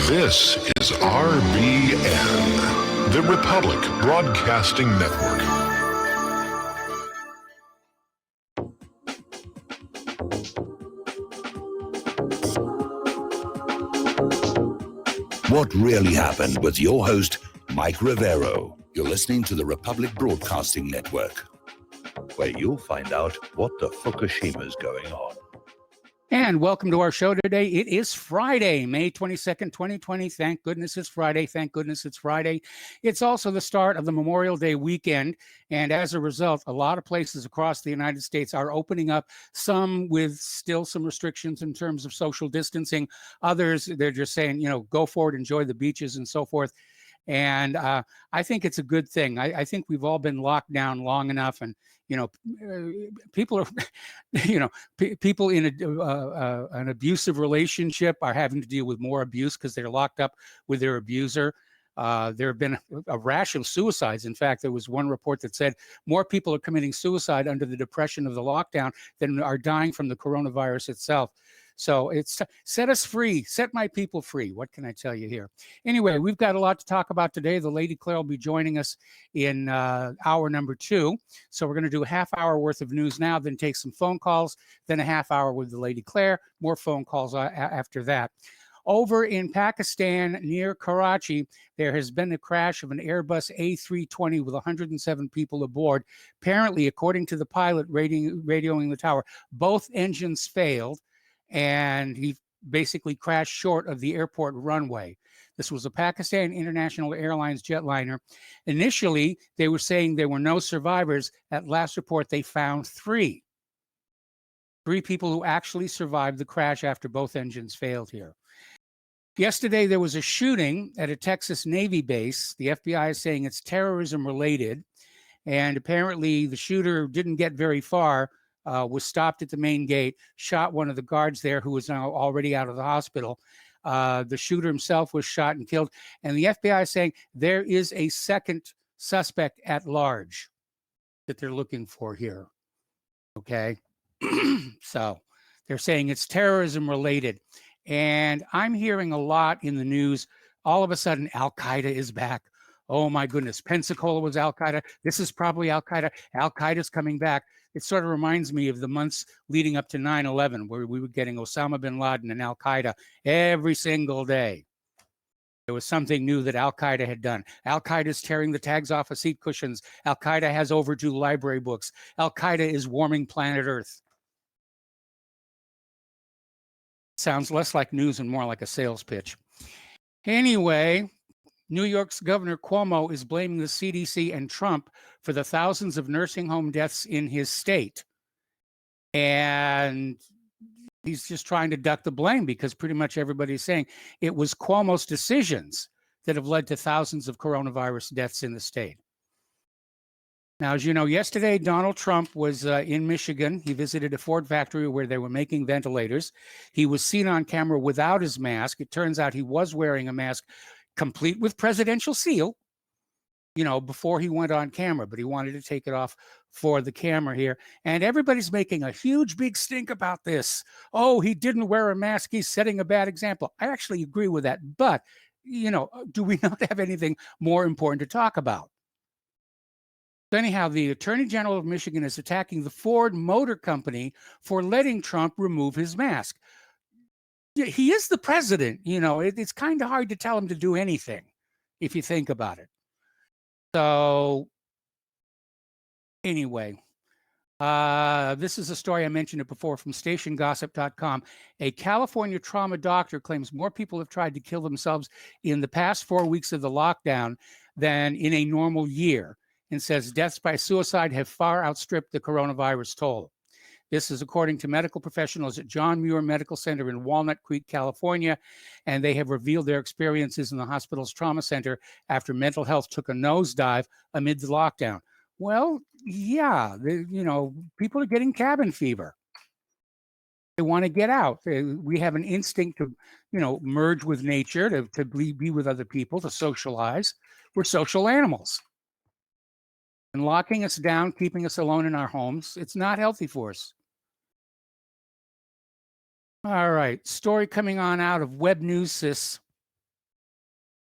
This is RBN, the Republic Broadcasting Network. What Really Happened with your host, Mike Rivero. You're listening to the Republic Broadcasting Network, where you'll find out what the Fukushima's going on. And welcome to our show today. It is Friday, May 22nd, 2020. Thank goodness it's Friday. Thank goodness it's Friday. It's also the start of the Memorial Day weekend. And as a result, a lot of places across the United States are opening up, some with still some restrictions in terms of social distancing. Others, they're just saying, go forward, enjoy the beaches and so forth. And I think it's a good thing. I think we've all been locked down long enough, and people are, people in an abusive relationship are having to deal with more abuse because they're locked up with their abuser. There have been a rash of suicides. In fact, there was one report that said more people are committing suicide under the depression of the lockdown than are dying from the coronavirus itself. So it's set us free, set my people free. What can I tell you here? Anyway, we've got a lot to talk about today. The Lady Claire will be joining us in hour number 2. So we're going to do a half hour worth of news now, then take some phone calls, then a half hour with the Lady Claire, more phone calls after that. Over in Pakistan, near Karachi, there has been a crash of an Airbus A320 with 107 people aboard. Apparently, according to the pilot radioing the tower, both engines failed, and he basically crashed short of the airport runway. This was a Pakistan International Airlines jetliner. Initially, they were saying there were no survivors. At last report, they found 3 people who actually survived the crash after both engines failed here. Yesterday, there was a shooting at a Texas Navy base. The FBI is saying it's terrorism related, and apparently the shooter didn't get very far. Was stopped at the main gate, shot one of the guards there who was now already out of the hospital. The shooter himself was shot and killed. And the FBI is saying there is a second suspect at large that they're looking for here. Okay. So they're saying it's terrorism related. And I'm hearing a lot in the news. All of a sudden, Al-Qaeda is back. Oh my goodness, Pensacola was Al-Qaeda. This is probably Al-Qaeda. Al-Qaeda's coming back. It sort of reminds me of the months leading up to 9/11, where we were getting Osama bin Laden and Al-Qaeda every single day. There was something new that Al-Qaeda had done. Al-Qaeda is tearing the tags off of seat cushions. Al-Qaeda has overdue library books. Al-Qaeda is warming planet Earth. Sounds less like news and more like a sales pitch. Anyway, New York's Governor Cuomo is blaming the CDC and Trump for the thousands of nursing home deaths in his state. And he's just trying to duck the blame because pretty much everybody's saying it was Cuomo's decisions that have led to thousands of coronavirus deaths in the state. Now, as you know, yesterday, Donald Trump was in Michigan. He visited a Ford factory where they were making ventilators. He was seen on camera without his mask. It turns out he was wearing a mask complete with presidential seal, before he went on camera, but he wanted to take it off for the camera here. And everybody's making a huge, big stink about this. Oh, he didn't wear a mask. He's setting a bad example. I actually agree with that. But, do we not have anything more important to talk about? So anyhow, the Attorney General of Michigan is attacking the Ford Motor Company for letting Trump remove his mask. He is the president, it's kind of hard to tell him to do anything if you think about it. So anyway, this is a story I mentioned it before from stationgossip.com. A California trauma doctor claims more people have tried to kill themselves in the past 4 weeks of the lockdown than in a normal year, and says deaths by suicide have far outstripped the coronavirus toll. This is according to medical professionals at John Muir Medical Center in Walnut Creek, California, and they have revealed their experiences in the hospital's trauma center after mental health took a nosedive amid the lockdown. Well, yeah, people are getting cabin fever. They want to get out. We have an instinct to, merge with nature, to be with other people, to socialize. We're social animals. And locking us down, keeping us alone in our homes, it's not healthy for us. All right, story coming on out of Web News Sys.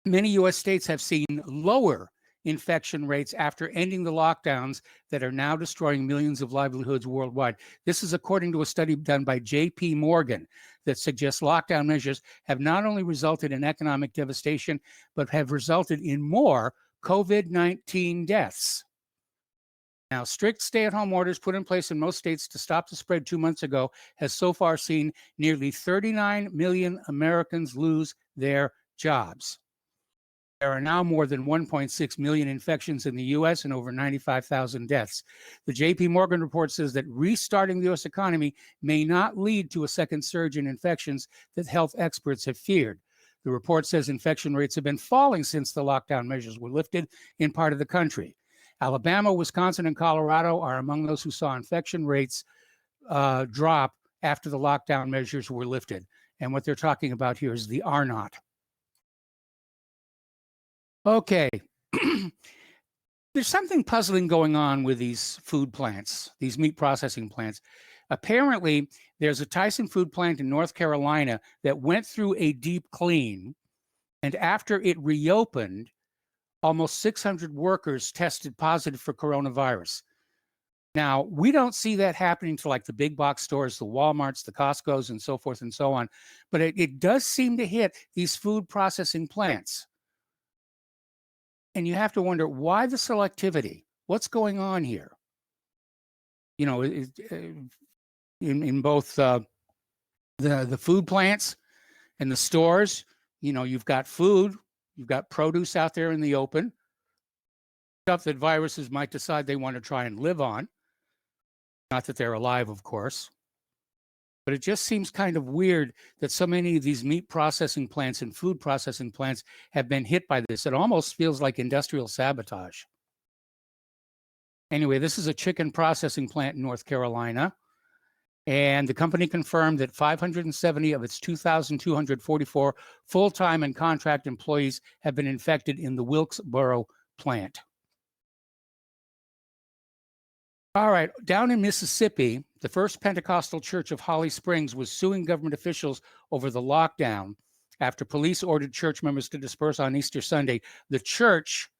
Many U.S. states have seen lower infection rates after ending the lockdowns that are now destroying millions of livelihoods worldwide. This is according to a study done by J.P. Morgan that suggests lockdown measures have not only resulted in economic devastation, but have resulted in more COVID-19 deaths. Now, strict stay-at-home orders put in place in most states to stop the spread 2 months ago has so far seen nearly 39 million Americans lose their jobs. There are now more than 1.6 million infections in the U.S. and over 95,000 deaths. The J.P. Morgan report says that restarting the U.S. economy may not lead to a second surge in infections that health experts have feared. The report says infection rates have been falling since the lockdown measures were lifted in part of the country. Alabama, Wisconsin, and Colorado are among those who saw infection rates drop after the lockdown measures were lifted. And what they're talking about here is the R-naught. Okay, there's something puzzling going on with these food plants, these meat processing plants. Apparently, there's a Tyson food plant in North Carolina that went through a deep clean, and after it reopened, almost 600 workers tested positive for coronavirus. Now, we don't see that happening to like the big box stores, the Walmarts, the Costcos, and so forth and so on, but it does seem to hit these food processing plants. And you have to wonder, why the selectivity? What's going on here? You know, in both the food plants and the stores, you know, you've got food, you've got produce out there in the open, stuff that viruses might decide they want to try and live on. Not that they're alive, of course. But it just seems kind of weird that so many of these meat processing plants and food processing plants have been hit by this. It almost feels like industrial sabotage. Anyway, this is a chicken processing plant in North Carolina. And the company confirmed that 570 of its 2,244 full-time and contract employees have been infected in the Wilkesboro plant. All right, down in Mississippi, the First Pentecostal Church of Holly Springs was suing government officials over the lockdown after police ordered church members to disperse on Easter Sunday. The church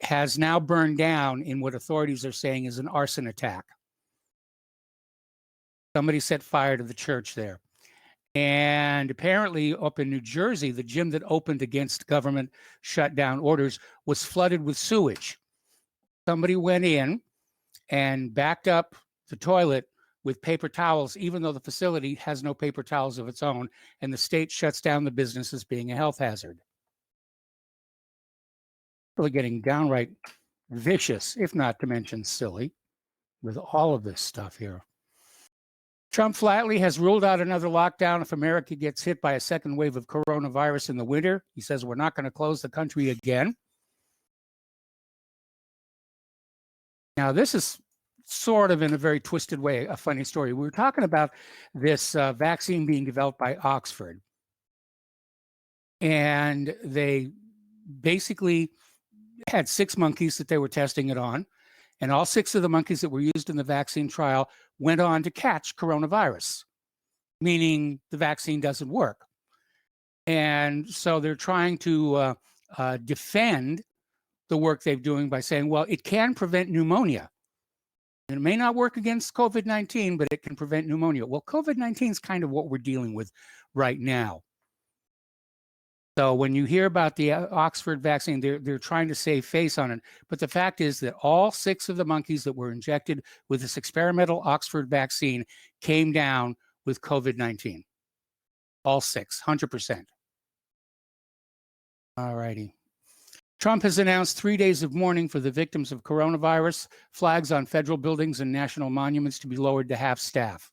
has now burned down in what authorities are saying is an arson attack. Somebody set fire to the church there. And apparently up in New Jersey, the gym that opened against government shutdown orders was flooded with sewage. Somebody went in and backed up the toilet with paper towels, even though the facility has no paper towels of its own, and the state shuts down the business as being a health hazard. Really getting downright vicious, if not to mention silly, with all of this stuff here. Trump flatly has ruled out another lockdown if America gets hit by a second wave of coronavirus in the winter. He says we're not going to close the country again. Now, this is sort of in a very twisted way, a funny story. We were talking about this vaccine being developed by Oxford. And they basically had 6 monkeys that they were testing it on. And all 6 of the monkeys that were used in the vaccine trial went on to catch coronavirus, meaning the vaccine doesn't work. And so they're trying to defend the work they're doing by saying, well, it can prevent pneumonia. It may not work against COVID-19, but it can prevent pneumonia. Well, COVID-19 is kind of what we're dealing with right now. So when you hear about the Oxford vaccine, they're trying to save face on it. But the fact is that all 6 of the monkeys that were injected with this experimental Oxford vaccine came down with COVID-19. All 6, 100%. All righty. Trump has announced 3 days of mourning for the victims of coronavirus, flags on federal buildings and national monuments to be lowered to half staff.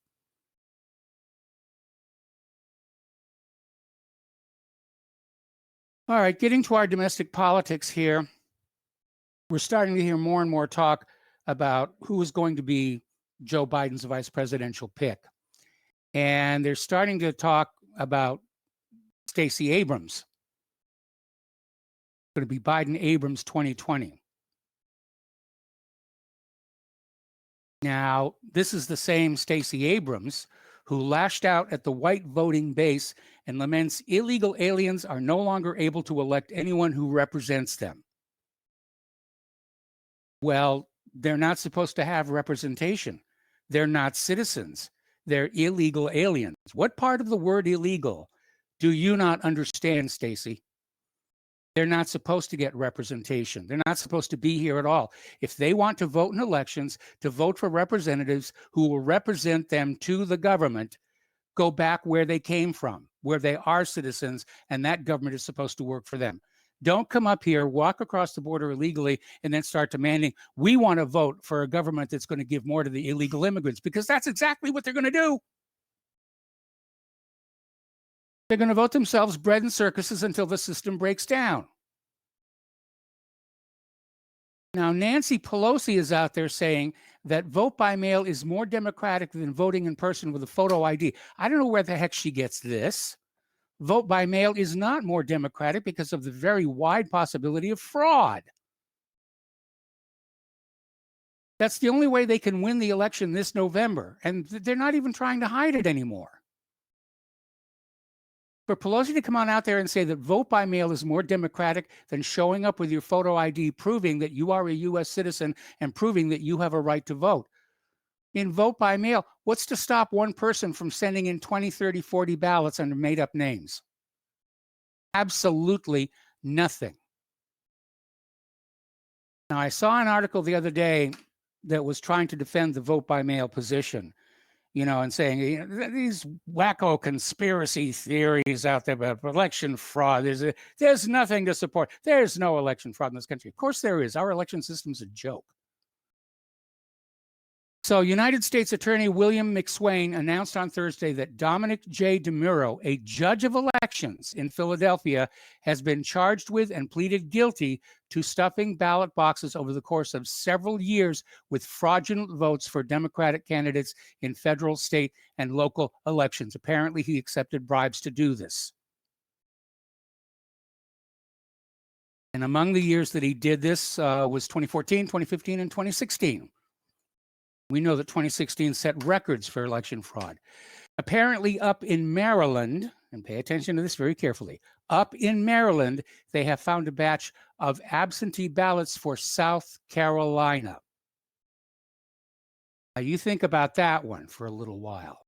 All right, getting to our domestic politics here, we're starting to hear more and more talk about who is going to be Joe Biden's vice presidential pick. And they're starting to talk about Stacey Abrams. Going to be Biden-Abrams 2020. Now, this is the same Stacey Abrams who lashed out at the white voting base and laments illegal aliens are no longer able to elect anyone who represents them. Well, they're not supposed to have representation. They're not citizens. They're illegal aliens. What part of the word illegal do you not understand, Stacy? They're not supposed to get representation. They're not supposed to be here at all. If they want to vote in elections, to vote for representatives who will represent them to the government, go back where they came from, where they are citizens, and that government is supposed to work for them. Don't come up here, walk across the border illegally, and then start demanding, we want to vote for a government that's going to give more to the illegal immigrants, because that's exactly what they're going to do. They're going to vote themselves bread and circuses until the system breaks down. Now, Nancy Pelosi is out there saying that vote by mail is more democratic than voting in person with a photo ID. I don't know where the heck she gets this. Vote by mail is not more democratic because of the very wide possibility of fraud. That's the only way they can win the election this November, and they're not even trying to hide it anymore. For Pelosi to come on out there and say that vote by mail is more democratic than showing up with your photo ID, proving that you are a U.S. citizen and proving that you have a right to vote. In vote by mail, what's to stop one person from sending in 20, 30, 40 ballots under made-up names? Absolutely nothing. Now, I saw an article the other day that was trying to defend the vote by mail position, and saying, these wacko conspiracy theories out there about election fraud, there's nothing to support. There's no election fraud in this country. Of course there is. Our election system's a joke. So United States Attorney William McSwain announced on Thursday that Dominic J. DeMuro, a judge of elections in Philadelphia, has been charged with and pleaded guilty to stuffing ballot boxes over the course of several years with fraudulent votes for Democratic candidates in federal, state, and local elections. Apparently, he accepted bribes to do this. And among the years that he did this was 2014, 2015, and 2016. We know that 2016 set records for election fraud. Apparently up in Maryland, and pay attention to this very carefully, up in Maryland, they have found a batch of absentee ballots for South Carolina. Now you think about that one for a little while.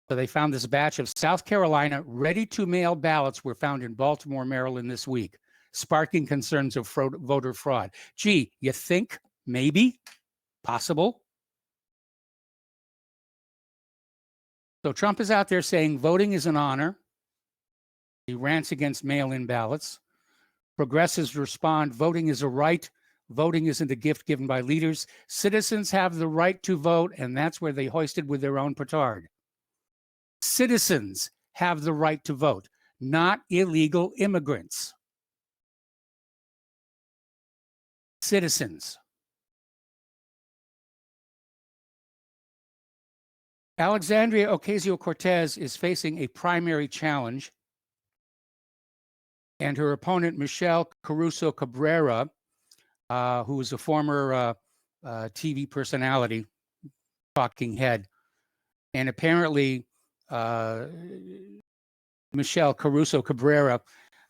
So they found this batch of South Carolina ready-to-mail ballots were found in Baltimore, Maryland this week, sparking concerns of voter fraud. Gee, you think maybe? Possible. So Trump is out there saying voting is an honor. He rants against mail-in ballots. Progressives respond, voting is a right. Voting isn't a gift given by leaders. Citizens have the right to vote, and that's where they hoisted with their own petard. Citizens have the right to vote, not illegal immigrants. Citizens. Alexandria Ocasio-Cortez is facing a primary challenge, and her opponent, Michelle Caruso Cabrera, who is a former TV personality, talking head, and apparently Michelle Caruso Cabrera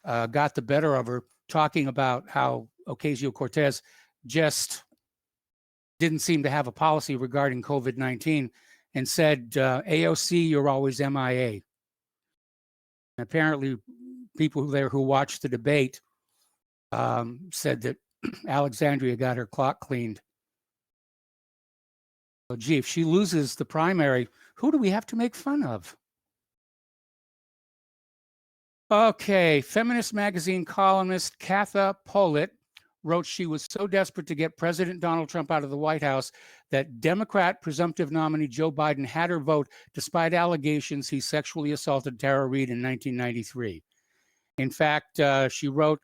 got the better of her, talking about how Ocasio-Cortez just didn't seem to have a policy regarding COVID-19, and said, AOC, you're always MIA. And apparently, people there who watched the debate said that Alexandria got her clock cleaned. So, gee, if she loses the primary, who do we have to make fun of? Okay, feminist magazine columnist Katha Pollitt wrote she was so desperate to get President Donald Trump out of the White House that Democrat presumptive nominee Joe Biden had her vote despite allegations he sexually assaulted Tara Reade in 1993. In fact, she wrote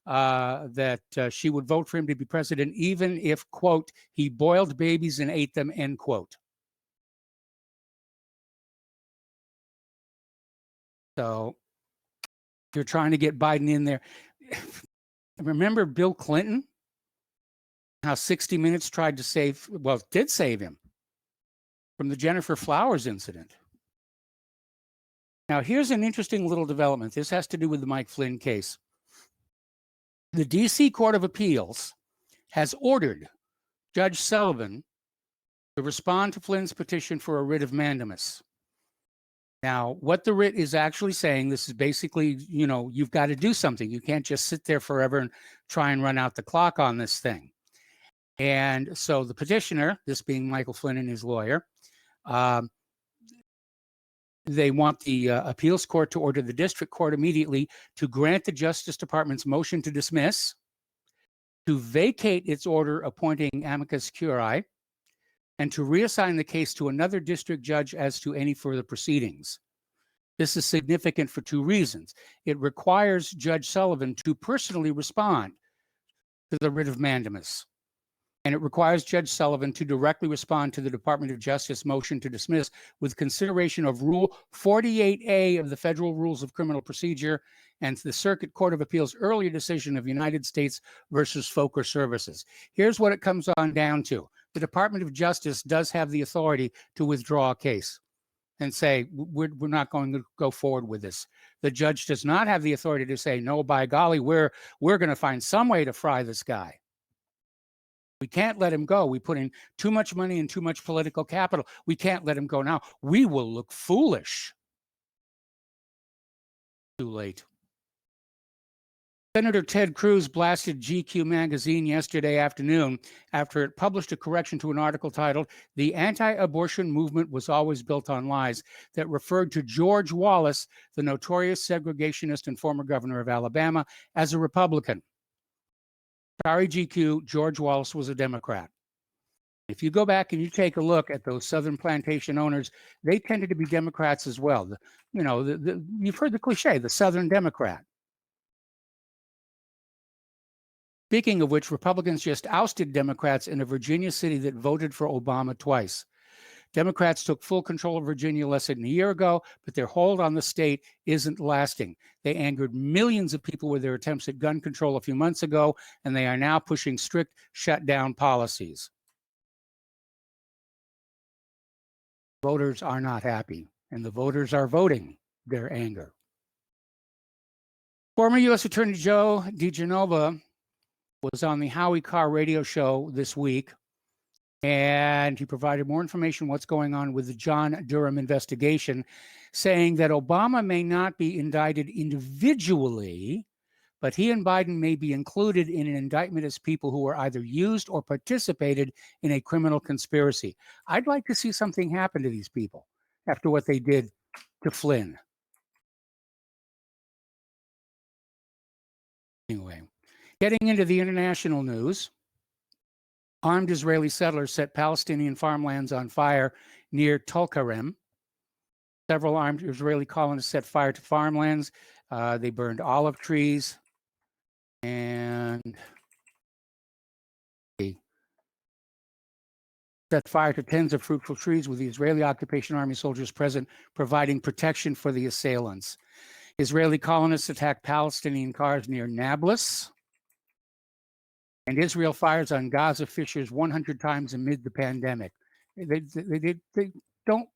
that she would vote for him to be president even if, quote, he boiled babies and ate them, end quote. So if you're trying to get Biden in there, remember Bill Clinton? How 60 Minutes tried to did save him. from the Jennifer Flowers incident. Now, here's an interesting little development. This has to do with the Mike Flynn case. The D.C. Court of Appeals has ordered Judge Sullivan to respond to Flynn's petition for a writ of mandamus. Now, what the writ is actually saying, this is basically, you've got to do something. You can't just sit there forever and try and run out the clock on this thing. And so the petitioner, this being Michael Flynn and his lawyer, they want the appeals court to order the district court immediately to grant the Justice Department's motion to dismiss, to vacate its order appointing amicus curiae, and to reassign the case to another district judge as to any further proceedings. This is significant for two reasons. It requires Judge Sullivan to personally respond to the writ of mandamus, and it requires Judge Sullivan to directly respond to the Department of Justice motion to dismiss with consideration of Rule 48A of the Federal Rules of Criminal Procedure and the Circuit Court of Appeals' earlier decision of United States versus Fokker Services. Here's what it comes on down to. The Department of Justice does have the authority to withdraw a case and say, we're not going to go forward with this. The judge does not have the authority to say, no, by golly, we're going to find some way to fry this guy. We can't let him go. We put in too much money and too much political capital. We can't let him go now. We will look foolish. Too late. Senator Ted Cruz blasted GQ magazine yesterday afternoon after it published a correction to an article titled, "The Anti-Abortion Movement Was Always Built on Lies," that referred to George Wallace, the notorious segregationist and former governor of Alabama, as a Republican. Sorry, GQ, George Wallace was a Democrat. If you go back and you take a look at those Southern plantation owners, they tended to be Democrats as well. You've heard the cliche, the Southern Democrat. Speaking of which, Republicans just ousted Democrats in a Virginia city that voted for Obama twice. Democrats took full control of Virginia less than a year ago, but their hold on the state isn't lasting. They angered millions of people with their attempts at gun control a few months ago, and they are now pushing strict shutdown policies. Voters are not happy, and the voters are voting their anger. Former U.S. Attorney Joe DiGenova was on the Howie Carr radio show this week, and he provided more information on what's going on with the John Durham investigation, saying that Obama may not be indicted individually, but he and Biden may be included in an indictment as people who were either used or participated in a criminal conspiracy. I'd like to see something happen to these people after what they did to Flynn. Anyway, getting into the international news, armed Israeli settlers set Palestinian farmlands on fire near Tulkarem. Several armed Israeli colonists set fire to farmlands. They burned olive trees and they set fire to tens of fruitful trees with the Israeli occupation army soldiers present, providing protection for the assailants. Israeli colonists attacked Palestinian cars near Nablus. And Israel fires on Gaza fissures 100 times amid the pandemic. They don't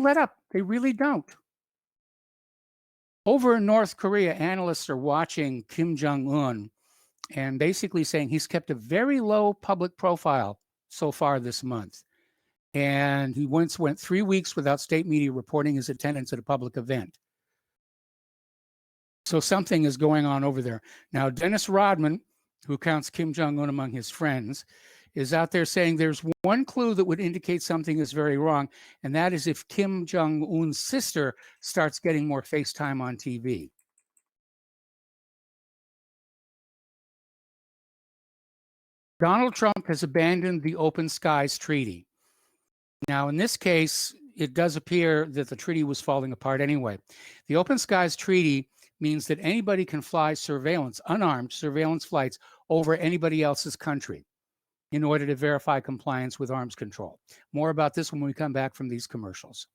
let up. They really don't. Over in North Korea, analysts are watching Kim Jong-un and basically saying he's kept a very low public profile so far this month. And he once went 3 weeks without state media reporting his attendance at a public event. So something is going on over there. Now, Dennis Rodman, who counts Kim Jong-un among his friends, is out there saying there's one clue that would indicate something is very wrong, and that is if Kim Jong-un's sister starts getting more FaceTime on TV. Donald Trump has abandoned the Open Skies Treaty. Now, in this case, it does appear that the treaty was falling apart anyway. The Open Skies Treaty means that anybody can fly surveillance, unarmed surveillance flights over anybody else's country in order to verify compliance with arms control. More about this when we come back from these commercials.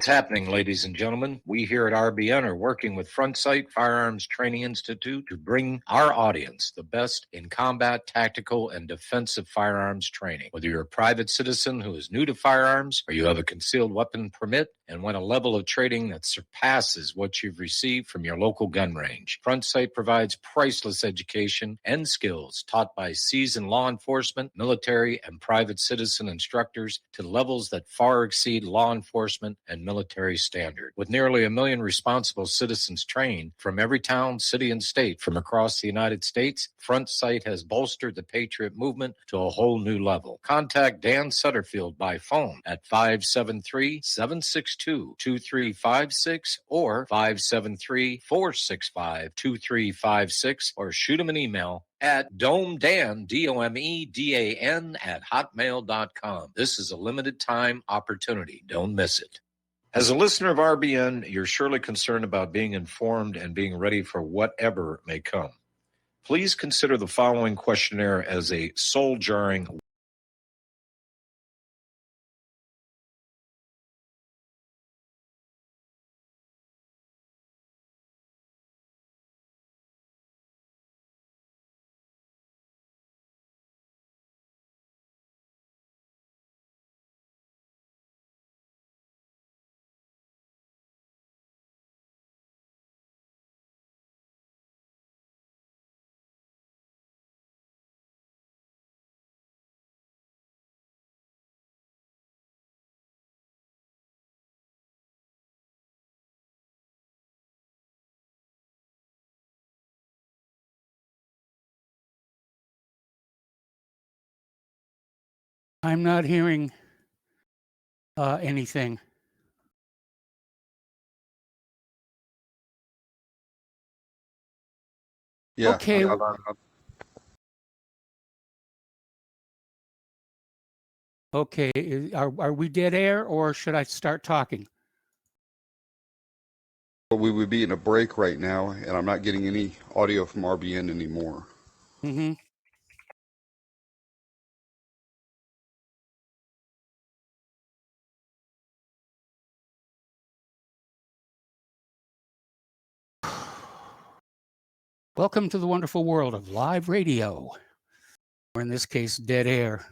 happening, ladies and gentlemen? We here at RBN are working with Front Sight Firearms Training Institute to bring our audience the best in combat, tactical, and defensive firearms training. Whether you're a private citizen who is new to firearms or you have a concealed weapon permit and want a level of training that surpasses what you've received from your local gun range, Front Sight provides priceless education and skills taught by seasoned law enforcement, military, and private citizen instructors to levels that far exceed law enforcement and military standard. With nearly 1 million responsible citizens trained from every town, city, and state from across the United States, Front Sight has bolstered the Patriot movement to a whole new level. Contact Dan Sutterfield by phone at 573-762-2356 or 573-465-2356 or shoot him an email at domedan, DOMEDAN at hotmail.com. This is a limited time opportunity. Don't miss it. As a listener of RBN, you're surely concerned about being informed and being ready for whatever may come. Please consider the following questionnaire as a soul-jarring I'm not hearing anything. Yeah. Okay. Okay. Are we dead air or should I start talking? We would be in a break right now, and I'm not getting any audio from RBN anymore. Mm-hmm. Welcome to the wonderful world of live radio, or in this case, dead air.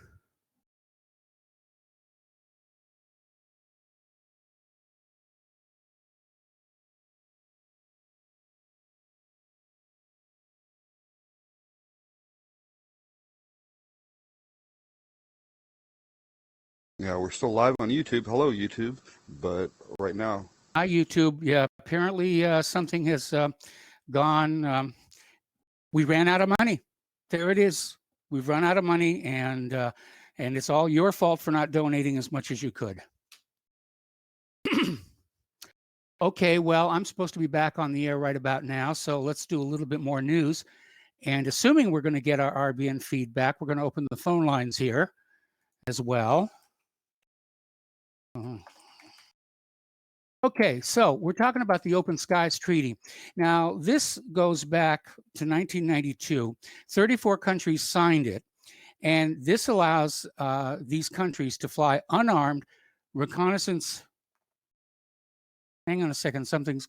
Yeah, we're still live on YouTube. Hello, YouTube. But right now, Hi, YouTube. Yeah, apparently something has gone. We ran out of money. There it is. We've run out of money, and it's all your fault for not donating as much as you could. Okay, well, I'm supposed to be back on the air right about now, so let's do a little bit more news. And assuming we're going to get our RBN feedback, we're going to open the phone lines here as well. Okay, so we're talking about the Open Skies Treaty. Now, this goes back to 1992. 34 countries signed it, and this allows these countries to fly unarmed reconnaissance. Hang on a second, something's...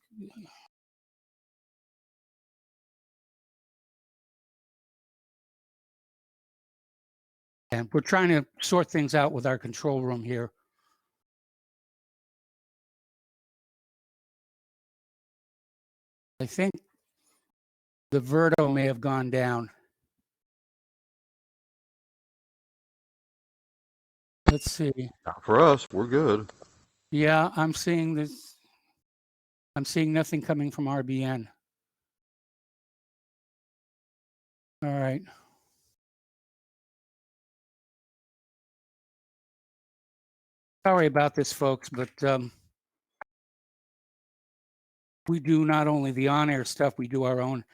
And we're trying to sort things out with our control room here. I think the Verto may have gone down. Let's see. not for us, we're good. Yeah, I'm seeing this. I'm seeing nothing coming from RBN. All right. Sorry about this, folks, but we do not only the on-air stuff, we do our own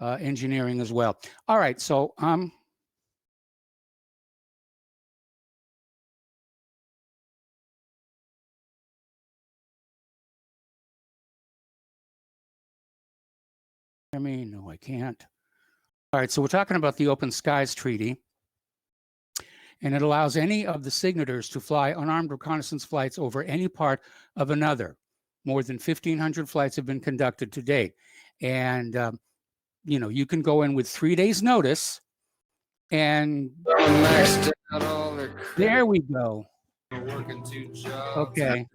engineering as well. All right, so no, I can't. All right, so we're talking about the Open Skies Treaty, and it allows any of the signatories to fly unarmed reconnaissance flights over any part of another. More than 1,500 flights have been conducted to date. And, you can go in with 3 days notice and there we go. Working 2 jobs. Okay.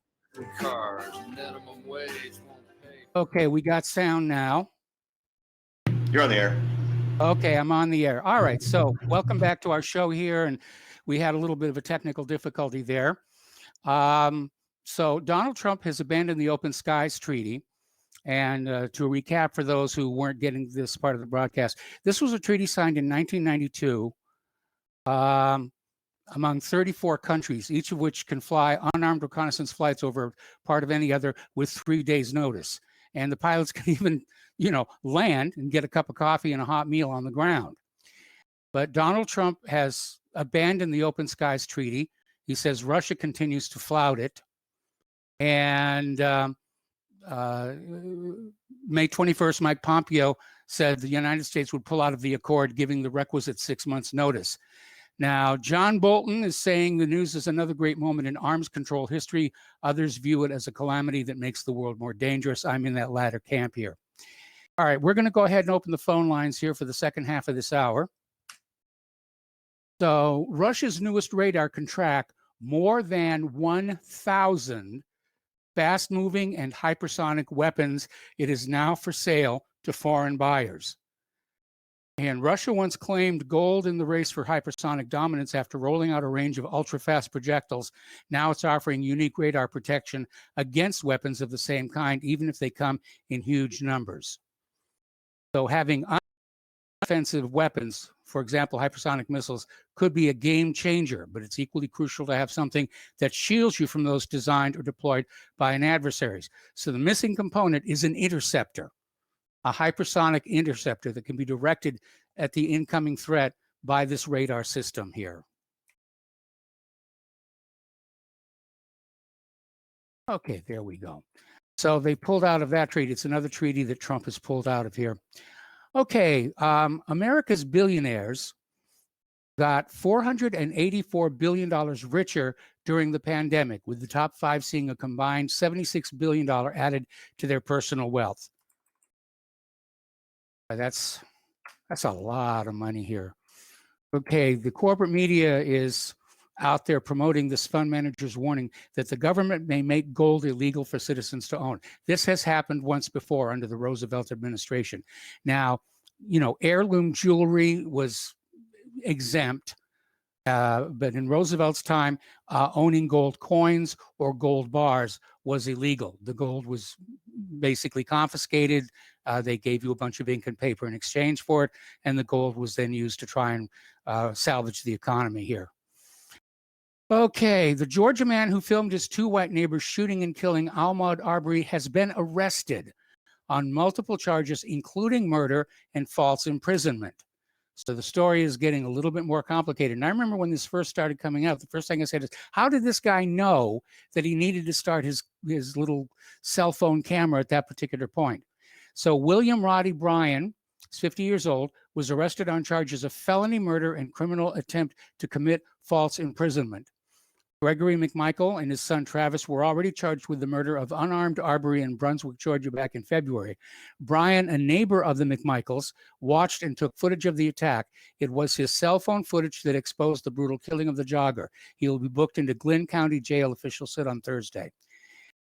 Cars, minimum wage won't pay. Okay, we got sound now. You're on the air. Okay, I'm on the air. All right, so welcome back to our show here, and we had a little bit of a technical difficulty there. So Donald Trump has abandoned the Open Skies Treaty. And to recap for those who weren't getting this part of the broadcast, this was a treaty signed in 1992 among 34 countries, each of which can fly unarmed reconnaissance flights over part of any other with 3 days notice. And the pilots can even, land and get a cup of coffee and a hot meal on the ground. But Donald Trump has abandoned the Open Skies Treaty. He says Russia continues to flout it. And May 21st, Mike Pompeo said the United States would pull out of the accord, giving the requisite 6 months notice. Now, John Bolton is saying the news is another great moment in arms control history. Others view it as a calamity that makes the world more dangerous. I'm in that latter camp here. All right, we're going to go ahead and open the phone lines here for the second half of this hour. So Russia's newest radar can track more than 1,000 fast-moving and hypersonic weapons. It is now for sale to foreign buyers. And Russia once claimed gold in the race for hypersonic dominance after rolling out a range of ultra-fast projectiles. Now it's offering unique radar protection against weapons of the same kind, even if they come in huge numbers. So having offensive weapons, for example, hypersonic missiles, could be a game changer, but it's equally crucial to have something that shields you from those designed or deployed by an adversary. So the missing component is an interceptor, a hypersonic interceptor that can be directed at the incoming threat by this radar system here. Okay, there we go. So they pulled out of that treaty. It's another treaty that Trump has pulled out of here. Okay, America's billionaires got $484 billion richer during the pandemic, with the top 5 seeing a combined $76 billion added to their personal wealth. That's a lot of money here. Okay, the corporate media is out there promoting this fund manager's warning that the government may make gold illegal for citizens to own. This has happened once before under the Roosevelt administration. Now, heirloom jewelry was exempt, but in Roosevelt's time, owning gold coins or gold bars was illegal. The gold was basically confiscated. They gave you a bunch of ink and paper in exchange for it, and the gold was then used to try and salvage the economy here. Okay, the Georgia man who filmed his 2 white neighbors shooting and killing Ahmaud Arbery has been arrested on multiple charges, including murder and false imprisonment. So the story is getting a little bit more complicated. And I remember when this first started coming out, the first thing I said is, how did this guy know that he needed to start his little cell phone camera at that particular point? So William Roddy Bryan, he's 50 years old, was arrested on charges of felony murder and criminal attempt to commit false imprisonment. Gregory McMichael and his son Travis were already charged with the murder of unarmed Arbery in Brunswick, Georgia back in February. Bryan, a neighbor of the McMichaels, watched and took footage of the attack. It was his cell phone footage that exposed the brutal killing of the jogger. He will be booked into Glynn County Jail, officials said on Thursday.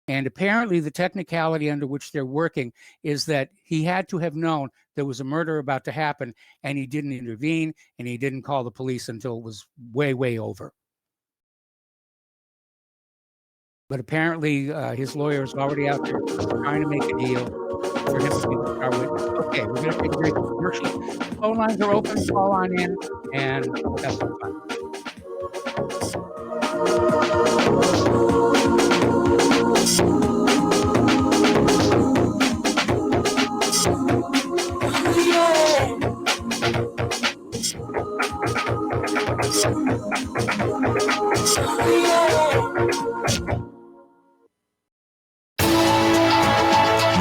And apparently the technicality under which they're working is that he had to have known there was a murder about to happen, and he didn't intervene, and he didn't call the police until it was way, way over. But apparently his lawyer is already out there trying to make a deal for him to be the star witness. Okay, we're going to take a break commercial. The phone lines are open. Call on in, and we'll have some fun.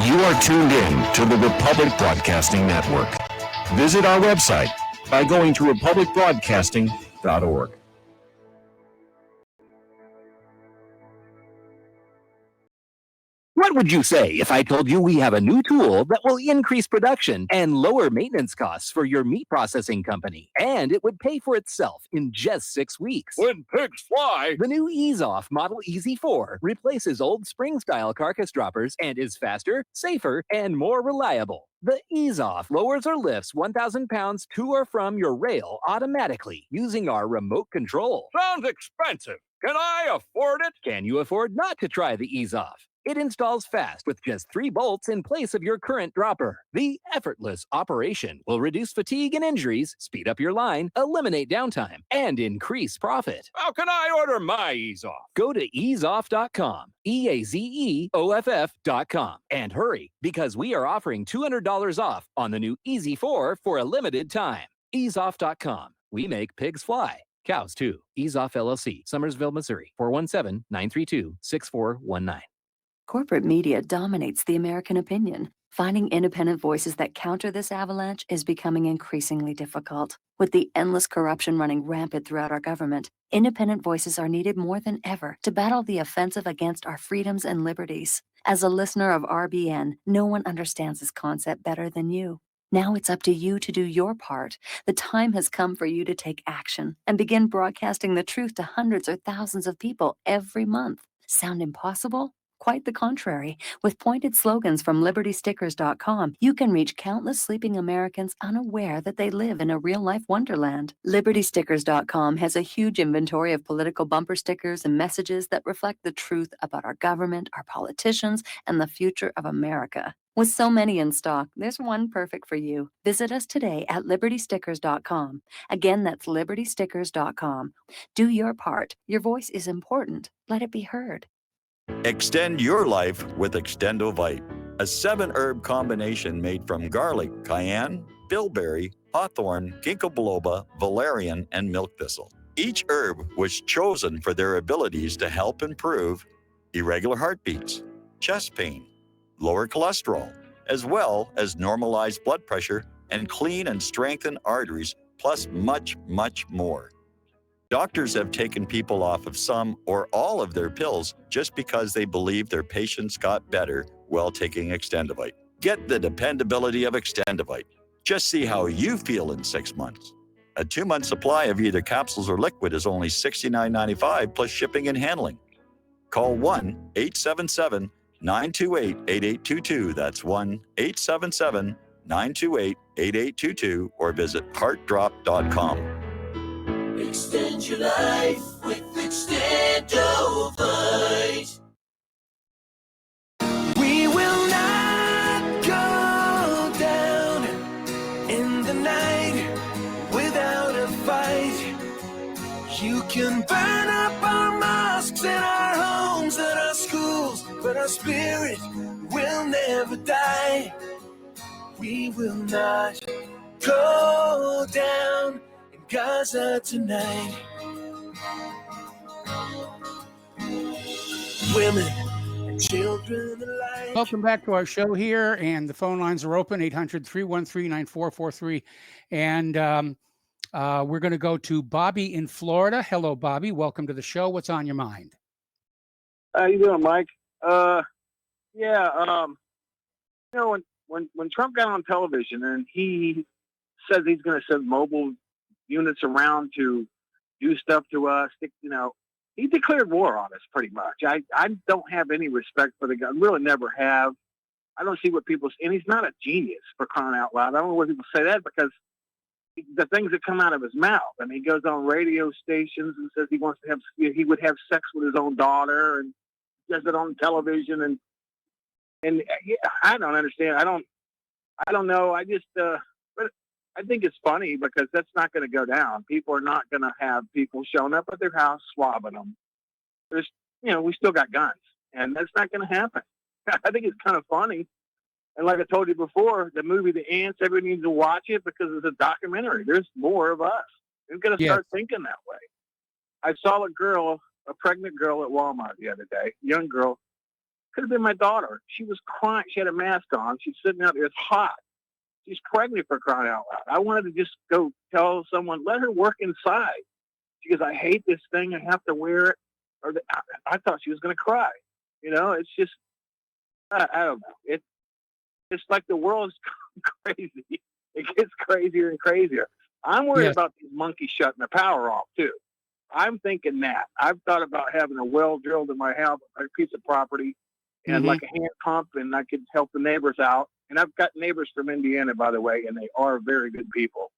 You are tuned in to the Republic Broadcasting Network. Visit our website by going to republicbroadcasting.org. What What would you say if I told you we have a new tool that will increase production and lower maintenance costs for your meat processing company? And it would pay for itself in just 6 weeks. When pigs fly, The new EaseOff Model Easy 4 replaces old spring-style carcass droppers and is faster, safer, and more reliable. The EaseOff lowers or lifts 1,000 pounds to or from your rail automatically using our remote control. sounds expensive. Can I afford it? Can you afford not to try the EaseOff? It installs fast with just 3 bolts in place of your current dropper. The effortless operation will reduce fatigue and injuries, speed up your line, eliminate downtime, and increase profit. How can I order my ease off? Go to easeoff.com, EAZEOFF.com, and hurry because we are offering $200 off on the new Easy 4 for a limited time. Easeoff.com. We make pigs fly. Cows too. EaseOff LLC, Summersville, Missouri, 417-932-6419. Corporate media dominates the American opinion. Finding independent voices that counter this avalanche is becoming increasingly difficult. With the endless corruption running rampant throughout our government, independent voices are needed more than ever to battle the offensive against our freedoms and liberties. As a listener of RBN, no one understands this concept better than you. Now it's up to you to do your part. The time has come for you to take action and begin broadcasting the truth to hundreds or thousands of people every month. Sound impossible? Quite the contrary. With pointed slogans from LibertyStickers.com, you can reach countless sleeping Americans unaware that they live in a real-life wonderland. LibertyStickers.com has a huge inventory of political bumper stickers and messages that reflect the truth about our government, our politicians, and the future of America. With so many in stock, there's one perfect for you. Visit us today at LibertyStickers.com. Again, that's LibertyStickers.com. Do your part. Your voice is important. Let it be heard. Extend your life with Extendovite, a 7-herb combination made from garlic, cayenne, bilberry, hawthorn, ginkgo biloba, valerian, and milk thistle. Each herb was chosen for their abilities to help improve irregular heartbeats, chest pain, lower cholesterol, as well as normalize blood pressure and clean and strengthen arteries, plus much, much more. Doctors have taken people off of some or all of their pills just because they believe their patients got better while taking Extendovite. Get the dependability of Extendovite. Just see how you feel in 6 months. A 2-month supply of either capsules or liquid is only $69.95 plus shipping and handling. Call 1-877-928-8822. That's 1-877-928-8822 or visit heartdrop.com. Extend your life with Extendovite. We will not go down in the night without a fight. You can burn up our mosques and our homes and our schools, but our spirit will never die. We will not go down Gaza tonight. Women and children alike. Welcome back to our show here, and the phone lines are open, 800-313-9443. And we're going to go to Bobby in Florida. Hello, Bobby. Welcome to the show. What's on your mind? How you doing, Mike? You know, when Trump got on television and he says he's going to send mobile units around to do stuff to us, you know, he declared war on us pretty much. I don't have any respect for the guy. Really never have. I don't see what people, and he's not a genius, for crying out loud. I don't know why people say that, because the things that come out of his mouth. I mean, he goes on radio stations and says he would have sex with his own daughter, and says it on television, and yeah, I don't understand. I don't know. I just, but I think it's funny because that's not going to go down. People are not going to have people showing up at their house swabbing them. There's, we still got guns, and that's not going to happen. I think it's kind of funny. And like I told you before, the movie The Ants, everybody needs to watch it because it's a documentary. There's more of us. We've got to start thinking that way. I saw a pregnant girl at Walmart the other day, young girl. Could have been my daughter. She was crying. She had a mask on. She's sitting out there. It's hot. She's pregnant, for crying out loud. I wanted to just go tell someone, let her work inside. She goes, I hate this thing. I have to wear it. I thought she was going to cry. It's just, I don't know. It's like the world's crazy. It gets crazier and crazier. I'm worried about these monkeys shutting the power off too. I'm thinking that. I've thought about having a well drilled in my house, a piece of property, and like a hand pump, and I could help the neighbors out. And I've got neighbors from Indiana, by the way, and they are very good people.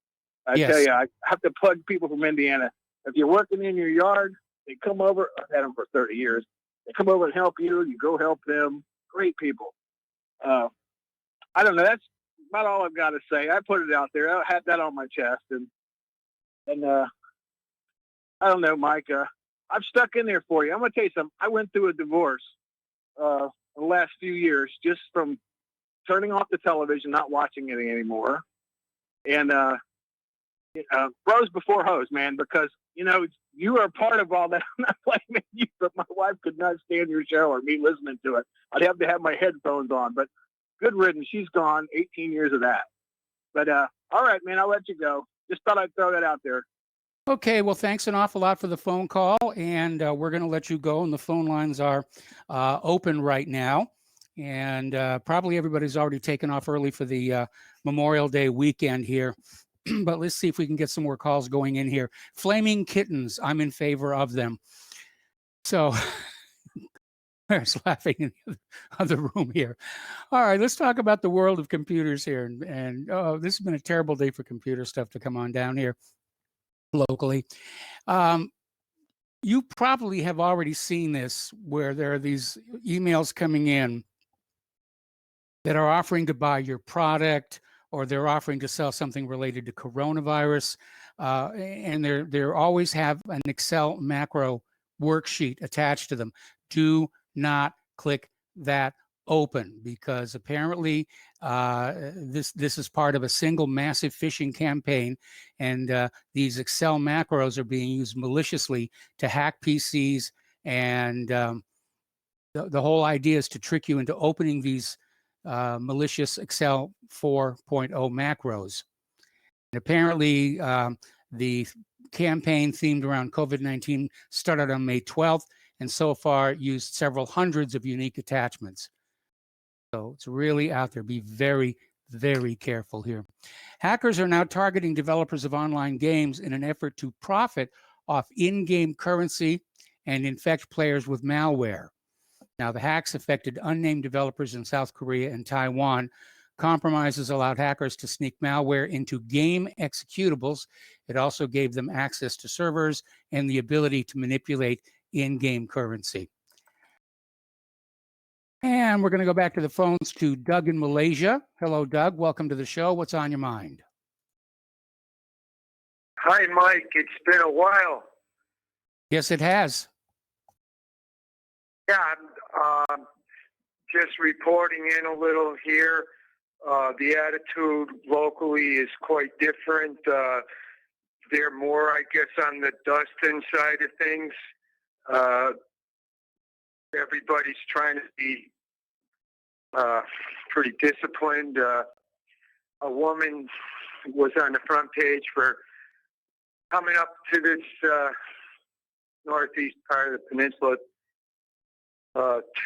I tell you, I have to plug people from Indiana. If you're working in your yard, they come over. I've had them for 30 years. They come over and help you. You go help them. Great people. I don't know. That's about all I've got to say. I put it out there. I had that on my chest, and I don't know, Mike. I'm stuck in there for you. I'm gonna tell you something. I went through a divorce the last few years just from turning off the television, not watching it anymore, and bros before hoes, man. Because you are part of all that. I'm not blaming you, but my wife could not stand your show or me listening to it. I'd have to have my headphones on. But good riddance. She's gone. 18 years of that. But all right, man. I'll let you go. Just thought I'd throw that out there. Okay, well, thanks an awful lot for the phone call, and we're going to let you go, and the phone lines are open right now, and probably everybody's already taken off early for the Memorial Day weekend here, but let's see if we can get some more calls going in here. Flaming kittens, I'm in favor of them. So, there's laughing in the other room here. All right, let's talk about the world of computers here, and this has been a terrible day for computer stuff to come on down here locally. You probably have already seen this, where there are these emails coming in that are offering to buy your product, or they're offering to sell something related to coronavirus, and they always have an Excel macro worksheet attached to them. Do not click that open, because apparently this is part of a single massive phishing campaign, and these Excel macros are being used maliciously to hack PCs, and the whole idea is to trick you into opening these malicious Excel 4.0 macros. And apparently the campaign themed around COVID-19 started on May 12th, and so far used several hundreds of unique attachments. So it's really out there. Be very, very careful here. Hackers are now targeting developers of online games in an effort to profit off in-game currency and infect players with malware. Now, the hacks affected unnamed developers in South Korea and Taiwan. Compromises allowed hackers to sneak malware into game executables. It also gave them access to servers and the ability to manipulate in-game currency. And we're going to go back to the phones to Doug in Malaysia. Hello, Doug. Welcome to the show. What's on your mind? Hi, Mike. It's been a while. Yes, it has. Yeah, I'm just reporting in a little here. The attitude locally is quite different. They're more, I guess, on the Dustin side of things. Everybody's trying to be pretty disciplined. A woman was on the front page for coming up to this northeast part of the peninsula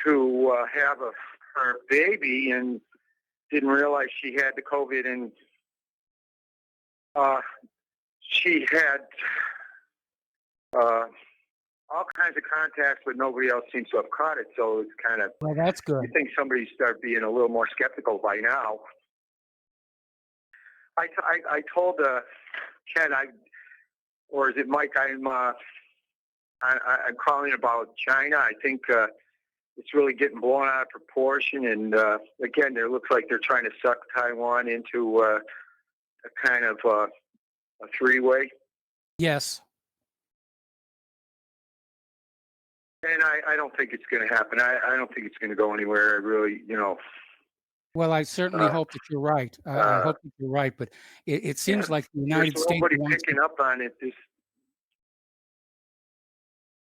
to have her baby, and didn't realize she had the COVID, and she had all kinds of contacts, but nobody else seems to have caught it. So it's kind of, well, that's good. You think somebody start being a little more skeptical by now. I told Ken, or is it Mike? I'm calling about China. I think it's really getting blown out of proportion, and again, it looks like they're trying to suck Taiwan into a kind of a three-way. Yes. And I don't think it's going to happen. I don't think it's going to go anywhere. I really, Well, I certainly hope that you're right. I hope that you're right, but it seems like the United States wants picking up on it.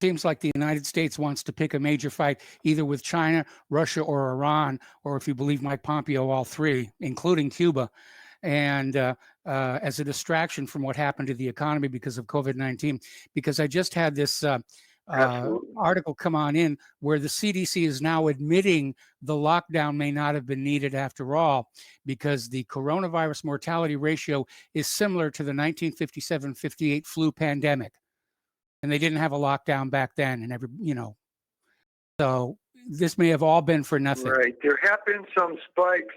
Seems like the United States wants to pick a major fight either with China, Russia, or Iran, or if you believe Mike Pompeo, all three, including Cuba, and as a distraction from what happened to the economy because of COVID-19. Because I just had this article come on in where the CDC is now admitting the lockdown may not have been needed after all, because the coronavirus mortality ratio is similar to the 1957-58 flu pandemic. And they didn't have a lockdown back then, and so this may have all been for nothing. Right. There have been some spikes.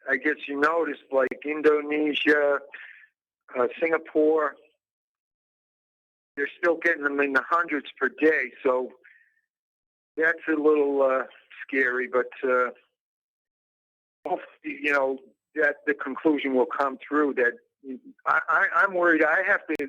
I guess you noticed, like Indonesia, Singapore. They're still getting them in the hundreds per day, so that's a little scary. But hopefully, that the conclusion will come through. That I'm worried. I have to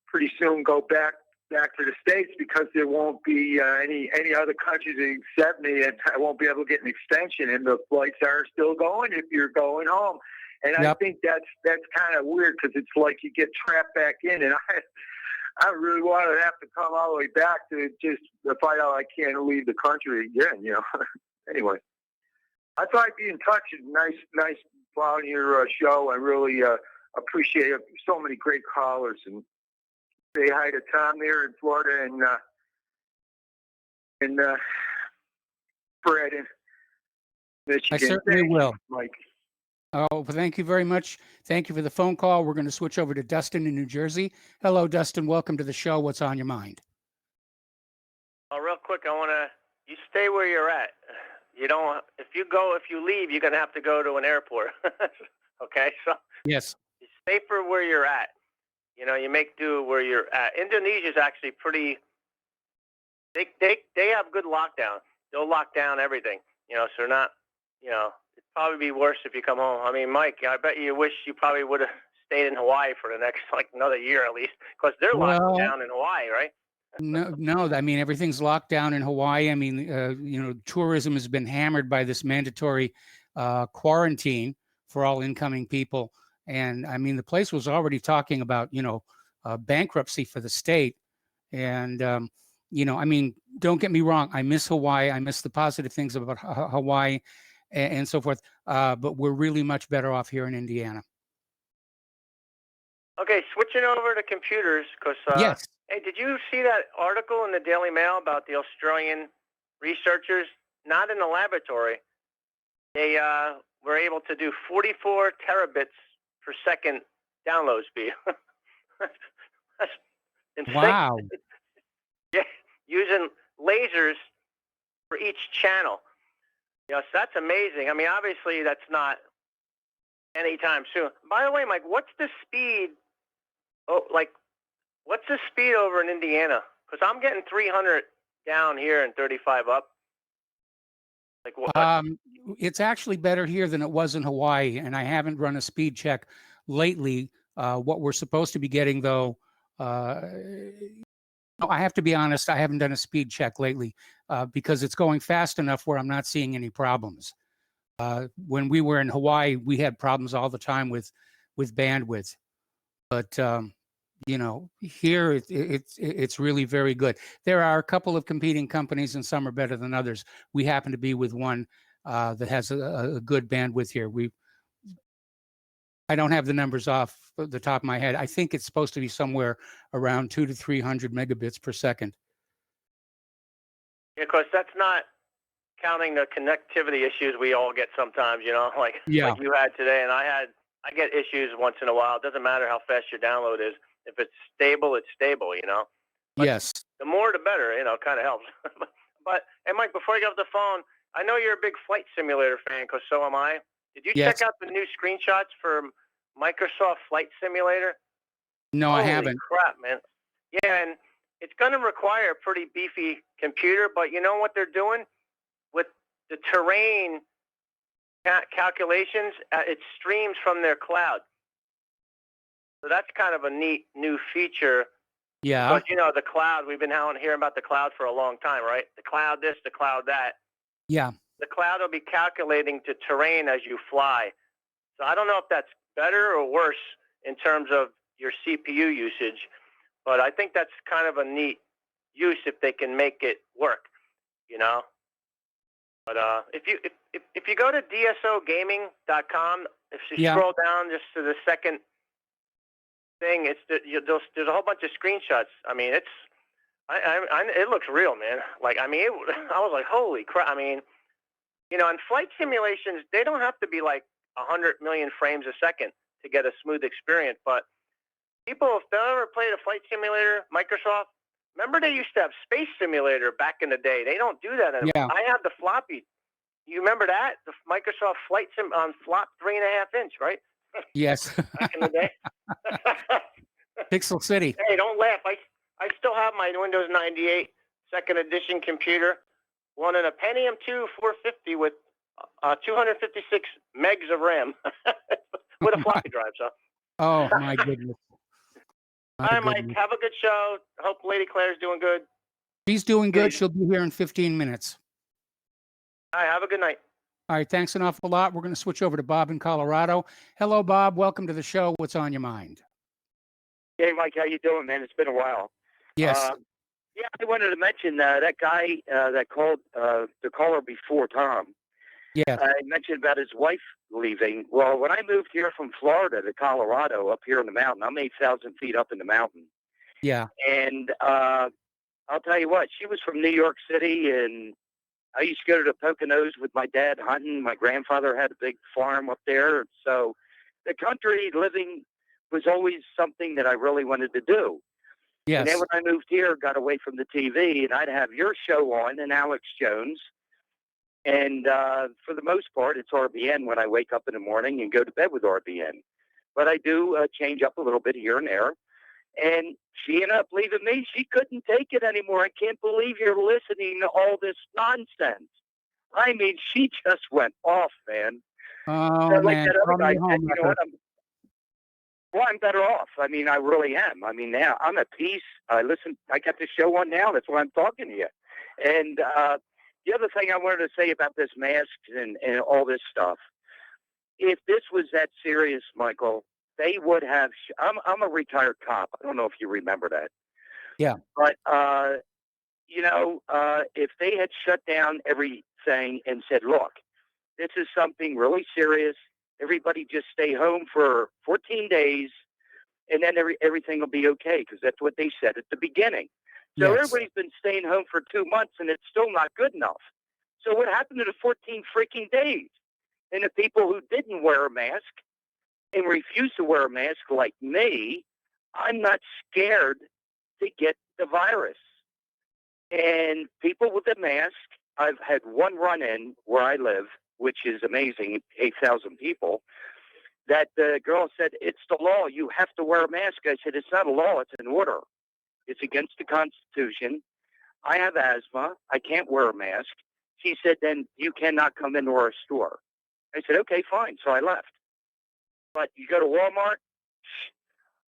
pretty soon go back to the States because there won't be any other countries that accept me, and I won't be able to get an extension. And the flights are still going if you're going home. And I think that's kind of weird because it's like you get trapped back in, and I really want to have to come all the way back to just find out I can't leave the country again, Anyway, I thought I'd be in touch. Nice following your show. I really appreciate it. So many great callers. And say hi to Tom there in Florida and Fred in Michigan. I certainly will. Mike. Oh, well, thank you very much. Thank you for the phone call. We're going to switch over to Dustin in New Jersey. Hello, Dustin. Welcome to the show. What's on your mind? Oh, real quick, you stay where you're at. If you leave, you're going to have to go to an airport. Okay? So yes, you stay for where you're at. You make do where you're at. Indonesia's actually pretty, they have good lockdown. They'll lock down everything, so they're not, it'd probably be worse if you come home. I mean, Mike, I bet you wish you probably would have stayed in Hawaii for the next, another year at least, because they're locked down in Hawaii, right? No. I mean, everything's locked down in Hawaii. I mean, tourism has been hammered by this mandatory quarantine for all incoming people. And I mean, the place was already talking about, bankruptcy for the state. And, I mean, don't get me wrong. I miss Hawaii. I miss the positive things about Hawaii and so forth. But we're really much better off here in Indiana. Okay, switching over to computers, because yes. Hey, did you see that article in the Daily Mail about the Australian researchers? Not in the laboratory. They were able to do 44 terabits per second download speed. That's insane. Wow. Yeah, using lasers for each channel. So that's amazing. I mean, obviously that's not anytime soon. By the way, Mike, what's the speed? What's the speed over in Indiana? Because I'm getting 300 down here and 35 up. It's actually better here than it was in Hawaii, and I haven't run a speed check lately. What we're supposed to be getting, though, I have to be honest, I haven't done a speed check lately because it's going fast enough where I'm not seeing any problems. When we were in Hawaii, we had problems all the time with bandwidth, but here it's really very good. There are a couple of competing companies, and some are better than others. We happen to be with one that has a good bandwidth here. I don't have the numbers off the top of my head. I think it's supposed to be somewhere around 200 to 300 megabits per second. Yeah, because that's not counting the connectivity issues we all get sometimes, like you had today, and I get issues once in a while. It doesn't matter how fast your download is. If it's stable, it's stable, But yes. The more, the better, it kind of helps. But, hey, Mike, before you get off the phone, I know you're a big flight simulator fan, because so am I. Did you check out the new screenshots for Microsoft Flight Simulator? No, I haven't. Holy crap, man. Yeah, and it's going to require a pretty beefy computer, but you know what they're doing? With the terrain calculations, it streams from their cloud. So that's kind of a neat new feature. Yeah. Because, the cloud, we've been hearing about the cloud for a long time, right? The cloud this, the cloud that. Yeah. The cloud will be calculating the terrain as you fly. So I don't know if that's better or worse in terms of your CPU usage, but I think that's kind of a neat use if they can make it work, But if you go to dsogaming.com, if you scroll down just to the second thing, there's a whole bunch of screenshots. I mean, It looks real, man. Like, I mean, I was like, holy crap. I mean, you know, in flight simulations, they don't have to be like 100 million frames a second to get a smooth experience. But people, if they've ever played a flight simulator, Microsoft, remember they used to have Space Simulator back in the day. They don't do that anymore. Yeah. I had the floppy. You remember that? The Microsoft Flight Sim on flop 3.5 inch, right? Yes. Back in the day. Pixel City. Hey, don't laugh. I still have my Windows 98 second edition computer, one in a Pentium 2 450 with 256 megs of RAM with a floppy drive. So. Oh my goodness. All right, Mike. Have a good show. Hope Lady Claire's doing good. She's doing good. She'll be here in 15 minutes. All right. Have a good night. All right. Thanks an awful lot. We're going to switch over to Bob in Colorado. Hello, Bob. Welcome to the show. What's on your mind? Hey, Mike. How you doing, man? It's been a while. Yes. Yeah, I wanted to mention that guy that called the caller before, Tom. Yeah. I mentioned about his wife leaving. Well, when I moved here from Florida to Colorado, up here in the mountain, I'm 8,000 feet up in the mountain. Yeah. And I'll tell you what, she was from New York City, and I used to go to the Poconos with my dad hunting. My grandfather had a big farm up there. So the country living was always something that I really wanted to do. Yes. And then when I moved here, got away from the TV, and I'd have your show on and Alex Jones. And for the most part, it's RBN when I wake up in the morning and go to bed with RBN. But I do change up a little bit here and there. And she ended up leaving me. She couldn't take it anymore. I can't believe you're listening to all this nonsense. I mean, she just went off, man. Oh, So, like man. that other Call guy me said, home, you know Tucker. what, I'm better off. I mean, I really am. I mean, now I'm at peace. I got this show on now. That's why I'm talking to you. And the other thing I wanted to say about this mask and all this stuff, if this was that serious, Michael, they would have. I'm a retired cop. I don't know if you remember that. Yeah. But if they had shut down everything and said, "Look, this is something really serious. Everybody just stay home for 14 days, and then everything will be okay," because that's what they said at the beginning. So Yes. everybody's been staying home for 2 months, and it's still not good enough. So what happened to the 14 freaking days? And the people who didn't wear a mask and refused to wear a mask, like me, I'm not scared to get the virus. And people with the mask, I've had one run-in where I live, which is amazing, 8,000 people, that the girl said, "It's the law. You have to wear a mask." I said, "It's not a law. It's an order. It's against the Constitution. I have asthma. I can't wear a mask." She said, "Then you cannot come into our store." I said, "Okay, fine." So I left. But you go to Walmart,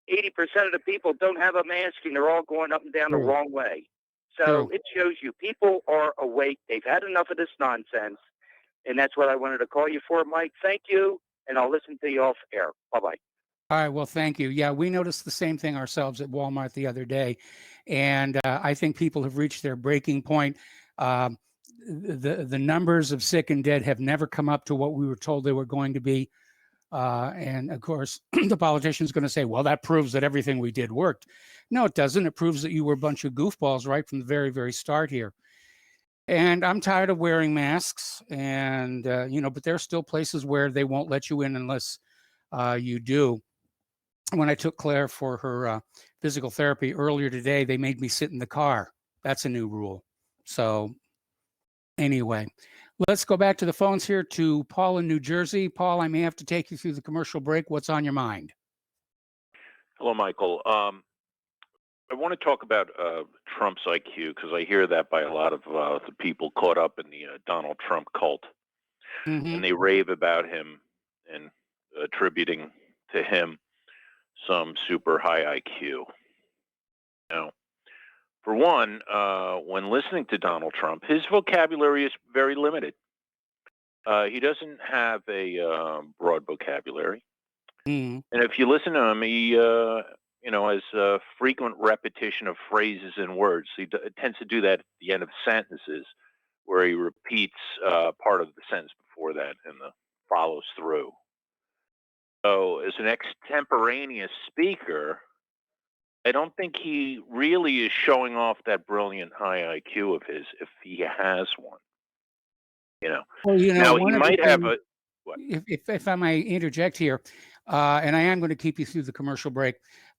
80% of the people don't have a mask, and they're all going up and down the wrong way. So it shows you people are awake. They've had enough of this nonsense. And that's what I wanted to call you for, Mike. Thank you. And I'll listen to you off air. Bye-bye. All right. Well, thank you. Yeah, we noticed the same thing ourselves at Walmart the other day. And I think people have reached their breaking point. The numbers of sick and dead have never come up to what we were told they were going to be. And of course, the politician's going to say, well, that proves that everything we did worked. No, it doesn't. It proves that you were a bunch of goofballs right from the very, very start here. And I'm tired of wearing masks and, but there are still places where they won't let you in unless you do. When I took Claire for her physical therapy earlier today, they made me sit in the car. That's a new rule. So anyway, let's go back to the phones here to Paul in New Jersey. Paul, I may have to take you through the commercial break. What's on your mind? Hello, Michael. I want to talk about Trump's IQ because I hear that by a lot of the people caught up in the Donald Trump cult. And they rave about him and attributing to him some super high IQ. Now, for one, when listening to Donald Trump, his vocabulary is very limited. He doesn't have a broad vocabulary. And if you listen to him, he has a frequent repetition of phrases and words. He tends to do that at the end of sentences where he repeats part of the sentence before that and follows through. So as an extemporaneous speaker, I don't think he really is showing off that brilliant high IQ of his, if he has one. Well, Now he one of the might have things, a what? if I may interject here, and I am going to keep you through the commercial break.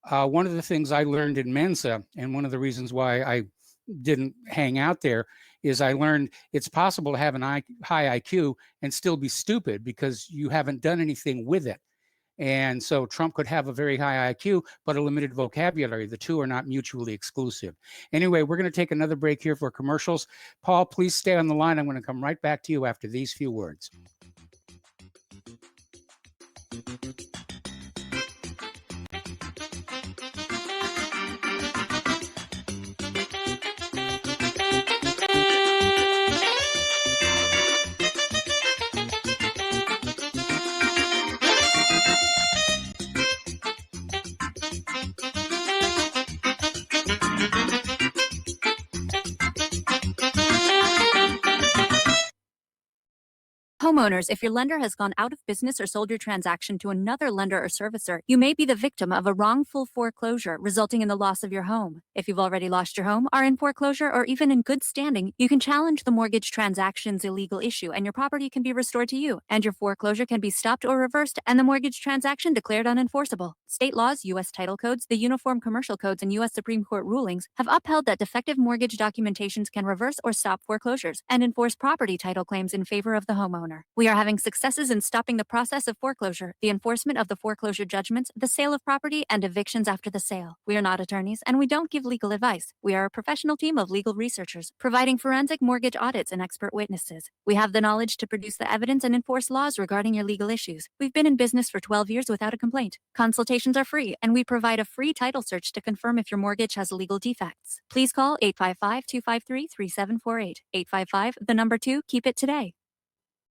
One of the things I learned in Mensa, and one of the reasons why I didn't hang out there, is I learned it's possible to have high IQ and still be stupid because you haven't done anything with it. And so Trump could have a very high IQ, but a limited vocabulary. The two are not mutually exclusive. Anyway, we're going to take another break here for commercials. Paul, please stay on the line. I'm going to come right back to you after these few words. Homeowners, if your lender has gone out of business or sold your transaction to another lender or servicer, you may be the victim of a wrongful foreclosure, resulting in the loss of your home. If you've already lost your home, are in foreclosure, or even in good standing, you can challenge the mortgage transaction's illegal issue, and your property can be restored to you, and your foreclosure can be stopped or reversed, and the mortgage transaction declared unenforceable. State laws, U.S. title codes, the Uniform Commercial Codes, and U.S. Supreme Court rulings have upheld that defective mortgage documentations can reverse or stop foreclosures and enforce property title claims in favor of the homeowner. We are having successes in stopping the process of foreclosure, the enforcement of the foreclosure judgments, the sale of property, and evictions after the sale. We are not attorneys, and we don't give legal advice. We are a professional team of legal researchers, providing forensic mortgage audits and expert witnesses. We have the knowledge to produce the evidence and enforce laws regarding your legal issues. We've been in business for 12 years without a complaint. Consultations are free, and we provide a free title search to confirm if your mortgage has legal defects. Please call 855-253-3748. 855, 2, keep it today.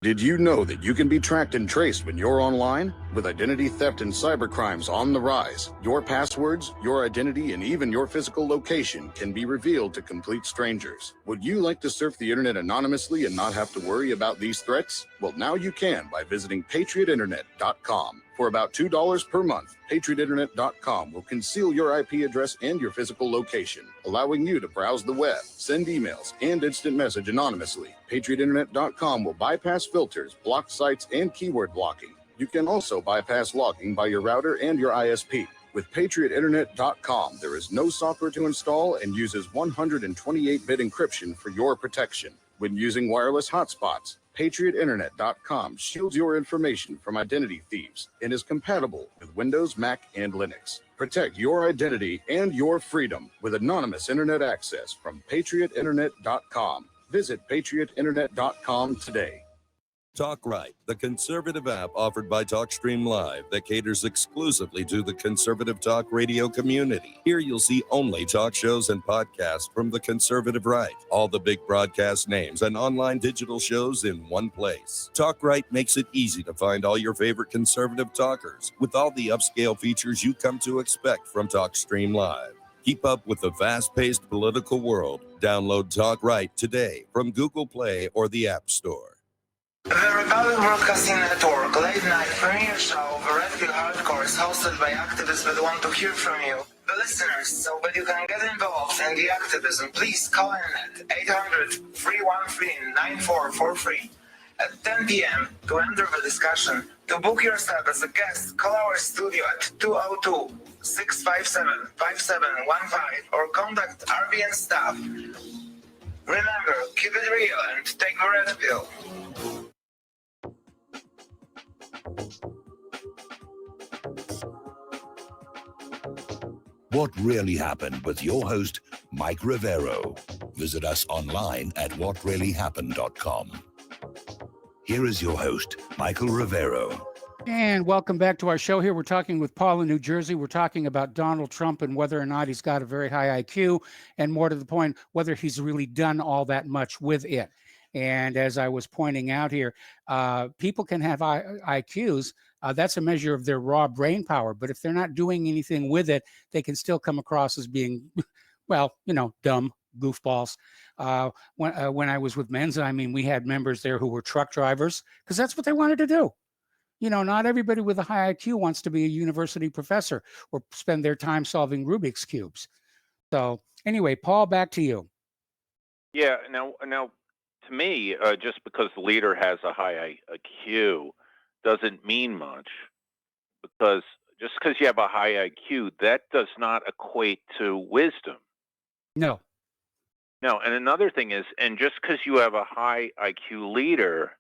Did you know that you can be tracked and traced when you're online? With identity theft and cybercrimes on the rise, your passwords, your identity, and even your physical location can be revealed to complete strangers. Would you like to surf the internet anonymously and not have to worry about these threats? Well, now you can by visiting patriotinternet.com. For about $2 per month, patriotinternet.com will conceal your IP address and your physical location, allowing you to browse the web, send emails, and instant message anonymously. patriotinternet.com will bypass filters, block sites, and keyword blocking. You can also bypass logging by your router and your ISP. With patriotinternet.com, there is no software to install and uses 128-bit encryption for your protection. When using wireless hotspots, patriotinternet.com shields your information from identity thieves and is compatible with Windows, Mac, and Linux. Protect your identity and your freedom with anonymous internet access from patriotinternet.com. Visit patriotinternet.com today. Talk Right, the conservative app offered by TalkStream Live that caters exclusively to the conservative talk radio community. Here you'll see only talk shows and podcasts from the conservative right, all the big broadcast names and online digital shows in one place. Talk Right makes it easy to find all your favorite conservative talkers with all the upscale features you come to expect from TalkStream Live. Keep up with the fast-paced political world. Download Talk Right today from Google Play or the App Store. The Republic Broadcasting Network late night premiere show The Red Pill Hardcore is hosted by activists that want to hear from you, the listeners. So that you can get involved in the activism, please call in at 800-313-9443 at 10 p.m. to enter the discussion. To book yourself as a guest, call our studio at 202-657-5715 or contact RBN staff. Remember, keep it real and take the red pill. What Really Happened with your host, Mike Rivero. Visit us online at whatreallyhappened.com. Here is your host, Michael Rivero. And welcome back to our show here. We're talking with Paul in New Jersey. We're talking about Donald Trump and whether or not he's got a very high IQ, and more to the point, whether he's really done all that much with it. And as I was pointing out here, people can have IQs. That's a measure of their raw brain power. But if they're not doing anything with it, they can still come across as being, well, dumb goofballs. When I was with Mensa, I mean, we had members there who were truck drivers because that's what they wanted to do. not everybody with a high IQ wants to be a university professor or spend their time solving Rubik's cubes. So anyway, Paul, back to you. Yeah. Now, to me, just because the leader has a high IQ doesn't mean much. Because just because you have a high IQ, that does not equate to wisdom. No. No. And another thing is, and just because you have a high IQ leader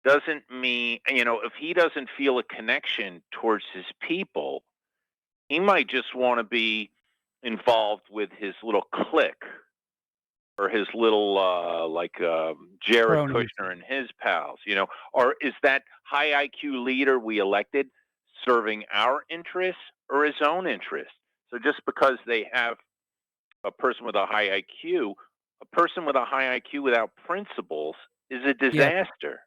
doesn't mean, if he doesn't feel a connection towards his people, he might just want to be involved with his little clique or his little, Jared Cronies. Kushner and his pals, or is that high IQ leader we elected serving our interests or his own interests? So just because they have a person with a high IQ without principles is a disaster.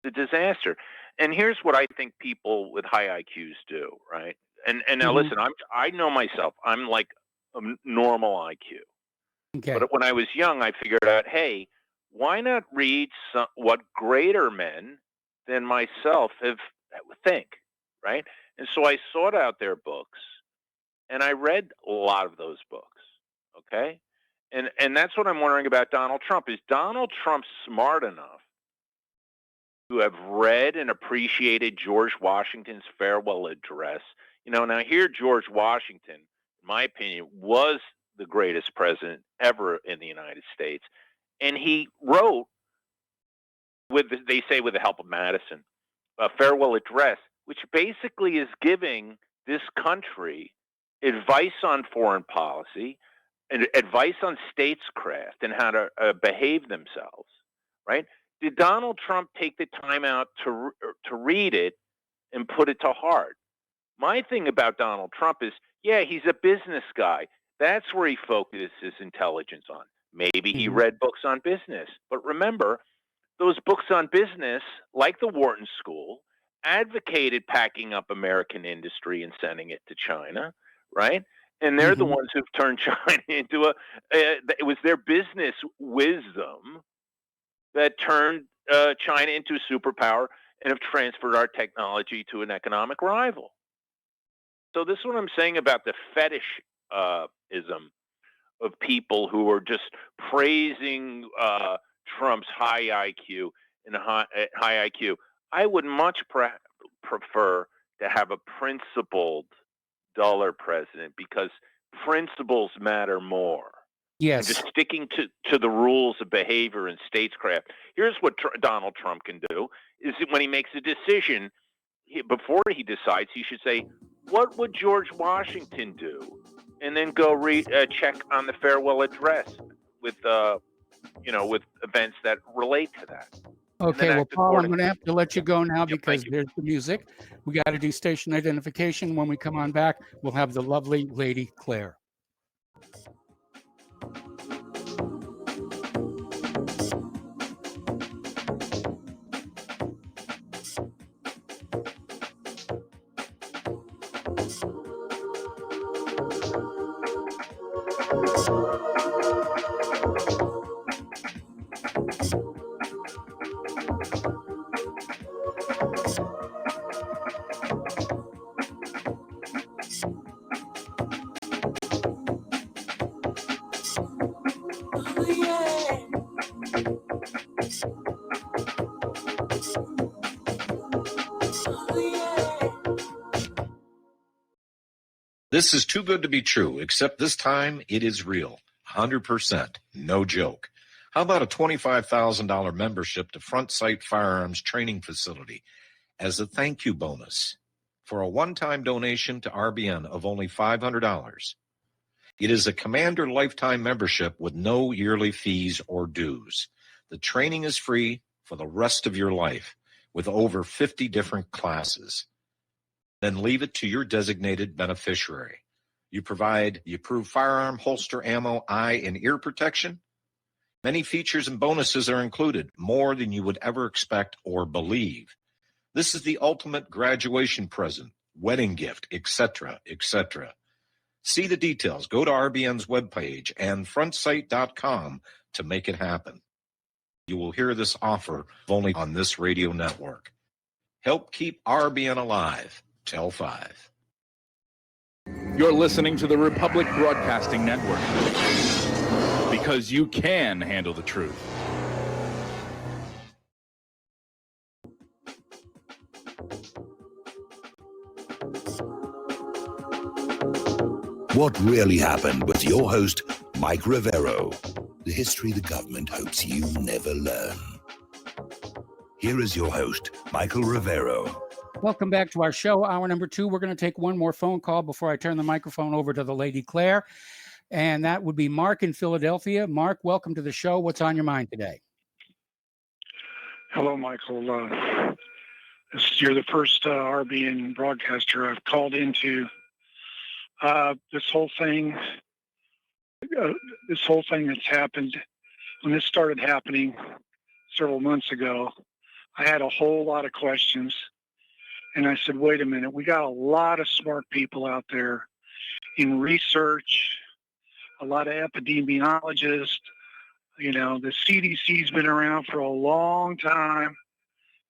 It's a disaster. And here's what I think people with high IQs do, right? And now listen, I know myself. I'm like a normal IQ. Okay. But when I was young, I figured out, hey, why not read what greater men than myself think, right? And so I sought out their books, and I read a lot of those books, okay? And that's what I'm wondering about Donald Trump. Is Donald Trump smart enough to have read and appreciated George Washington's farewell address? Now here George Washington, in my opinion, was the greatest president ever in the United States. And he wrote, they say with the help of Madison, a farewell address, which basically is giving this country advice on foreign policy and advice on statescraft and how to behave themselves, right? Did Donald Trump take the time out to read it and put it to heart? My thing about Donald Trump is, yeah, he's a business guy. That's where he focuses his intelligence on. Maybe he read books on business. But remember, those books on business, like the Wharton School, advocated packing up American industry and sending it to China, right? And they're the ones who've turned China into it was their business wisdom that turned China into a superpower and have transferred our technology to an economic rival. So this is what I'm saying about the fetishism of people who are just praising Trump's high IQ and high IQ. I would much prefer to have a principled, duller president because principles matter more. Yes. And just sticking to the rules of behavior and statescraft. Here's what Donald Trump can do, is that when he makes a decision, before he decides, he should say, what would George Washington do? And then go check on the farewell address with events that relate to that. Okay, well, Paul, I'm going to have to let you go now because there's the music. We got to do station identification. When we come on back, we'll have the lovely Lady Claire. This is too good to be true, except this time it is real. 100%. No joke. How about a $25,000 membership to Front Sight Firearms Training Facility as a thank you bonus for a one-time donation to RBN of only $500? It is a Commander lifetime membership with no yearly fees or dues. The training is free for the rest of your life with over 50 different classes. Then leave it to your designated beneficiary. You provide the approved firearm, holster, ammo, eye, and ear protection. Many features and bonuses are included, more than you would ever expect or believe. This is the ultimate graduation present, wedding gift, etc., etc. See the details. Go to RBN's webpage and frontsight.com to make it happen. You will hear this offer only on this radio network. Help keep RBN alive. Tell 5. You're listening to the Republic Broadcasting Network, because you can handle the truth. What Really Happened with your host, Mike Rivero. The history the government hopes you never learn. Here is your host, Michael Rivero. Welcome back to our show, hour number 2. We're going to take one more phone call before I turn the microphone over to the Lady Claire. And that would be Mark in Philadelphia. Mark, welcome to the show. What's on your mind today? Hello, Michael. You're the first RBN broadcaster I've called into. This whole thing that's happened, when this started happening several months ago, I had a whole lot of questions. And I said, wait a minute, we got a lot of smart people out there in research, a lot of epidemiologists. You know, the CDC's been around for a long time,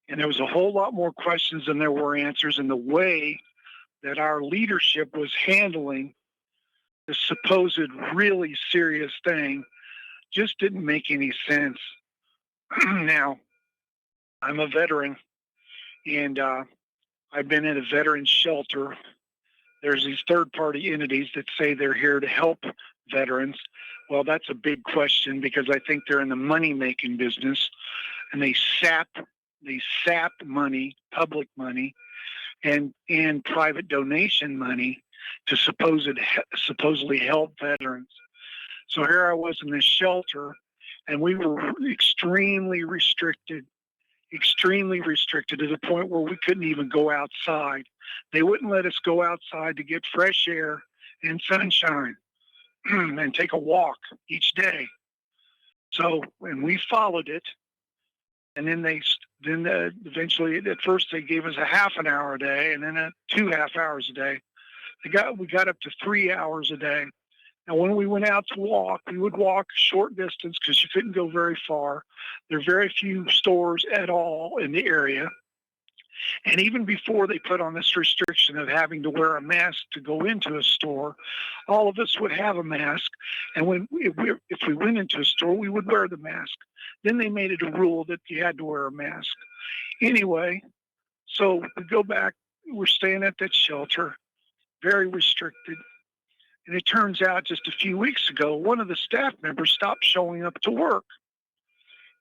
and there was a whole lot more questions than there were answers, in the way that our leadership was handling the supposed really serious thing just didn't make any sense. Now, I'm a veteran, and I've been in a veteran shelter. There's these third-party entities that say they're here to help veterans. Well, that's a big question, because I think they're in the money-making business, and they sap money, public money, and private donation money to supposedly help veterans. So here I was in this shelter, and we were extremely restricted to the point where we couldn't even go outside. They wouldn't let us go outside to get fresh air and sunshine and take a walk each day. So, and we followed it. And then eventually, at first they gave us a half an hour a day, and then 2 half hours a day. We got up to 3 hours a day. Now, when we went out to walk, we would walk a short distance because you couldn't go very far. There are very few stores at all in the area. And even before they put on this restriction of having to wear a mask to go into a store, all of us would have a mask. And if we went into a store, we would wear the mask. Then they made it a rule that you had to wear a mask. Anyway, so we go back. We're staying at that shelter, very restricted. And it turns out just a few weeks ago, one of the staff members stopped showing up to work.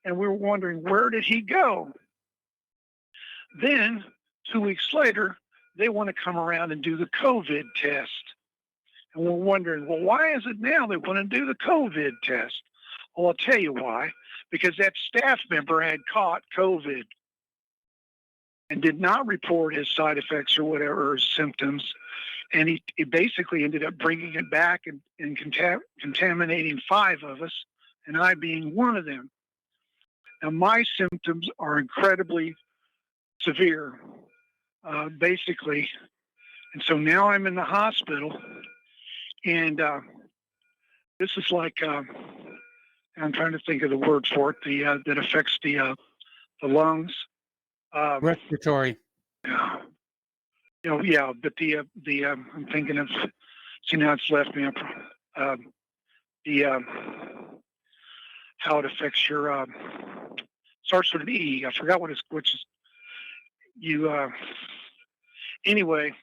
And we were wondering, where did he go? Then, 2 weeks later, they want to come around and do the COVID test. And we're wondering, well, why is it now they want to do the COVID test? Well, I'll tell you why. Because that staff member had caught COVID and did not report his side effects or whatever, his symptoms. And he basically ended up bringing it back and contaminating 5 of us, and I being one of them. Now, my symptoms are incredibly severe, basically. And so now I'm in the hospital, and this is like, I'm trying to think of the word for it, that affects the lungs. Respiratory. Yeah. Yeah, but I'm thinking of, see, now it's left me up, how it affects your, starts with an E. I forgot anyway,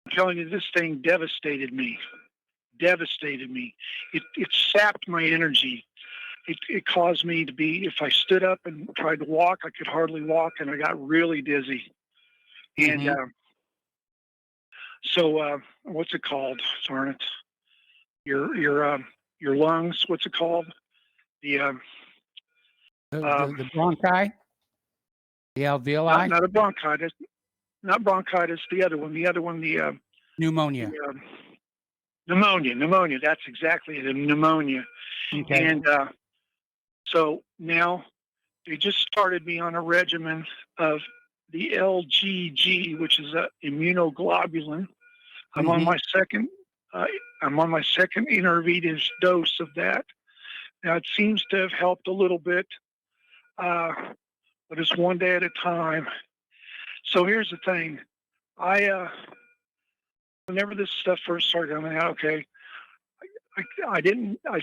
I'm telling you, this thing devastated me. It sapped my energy. It caused me to be, if I stood up and tried to walk, I could hardly walk, and I got really dizzy. And so what's it called? Darn it. Your lungs, what's it called? The bronchi? The alveoli? Not a bronchitis. Not bronchitis, the other one. The pneumonia. Pneumonia. That's exactly it, pneumonia. Okay. And so now they just started me on a regimen of the LGG, which is an immunoglobulin. I'm on my second intravenous dose of that. Now it seems to have helped a little bit, but it's one day at a time. So here's the thing. Whenever this stuff first started coming out, okay, I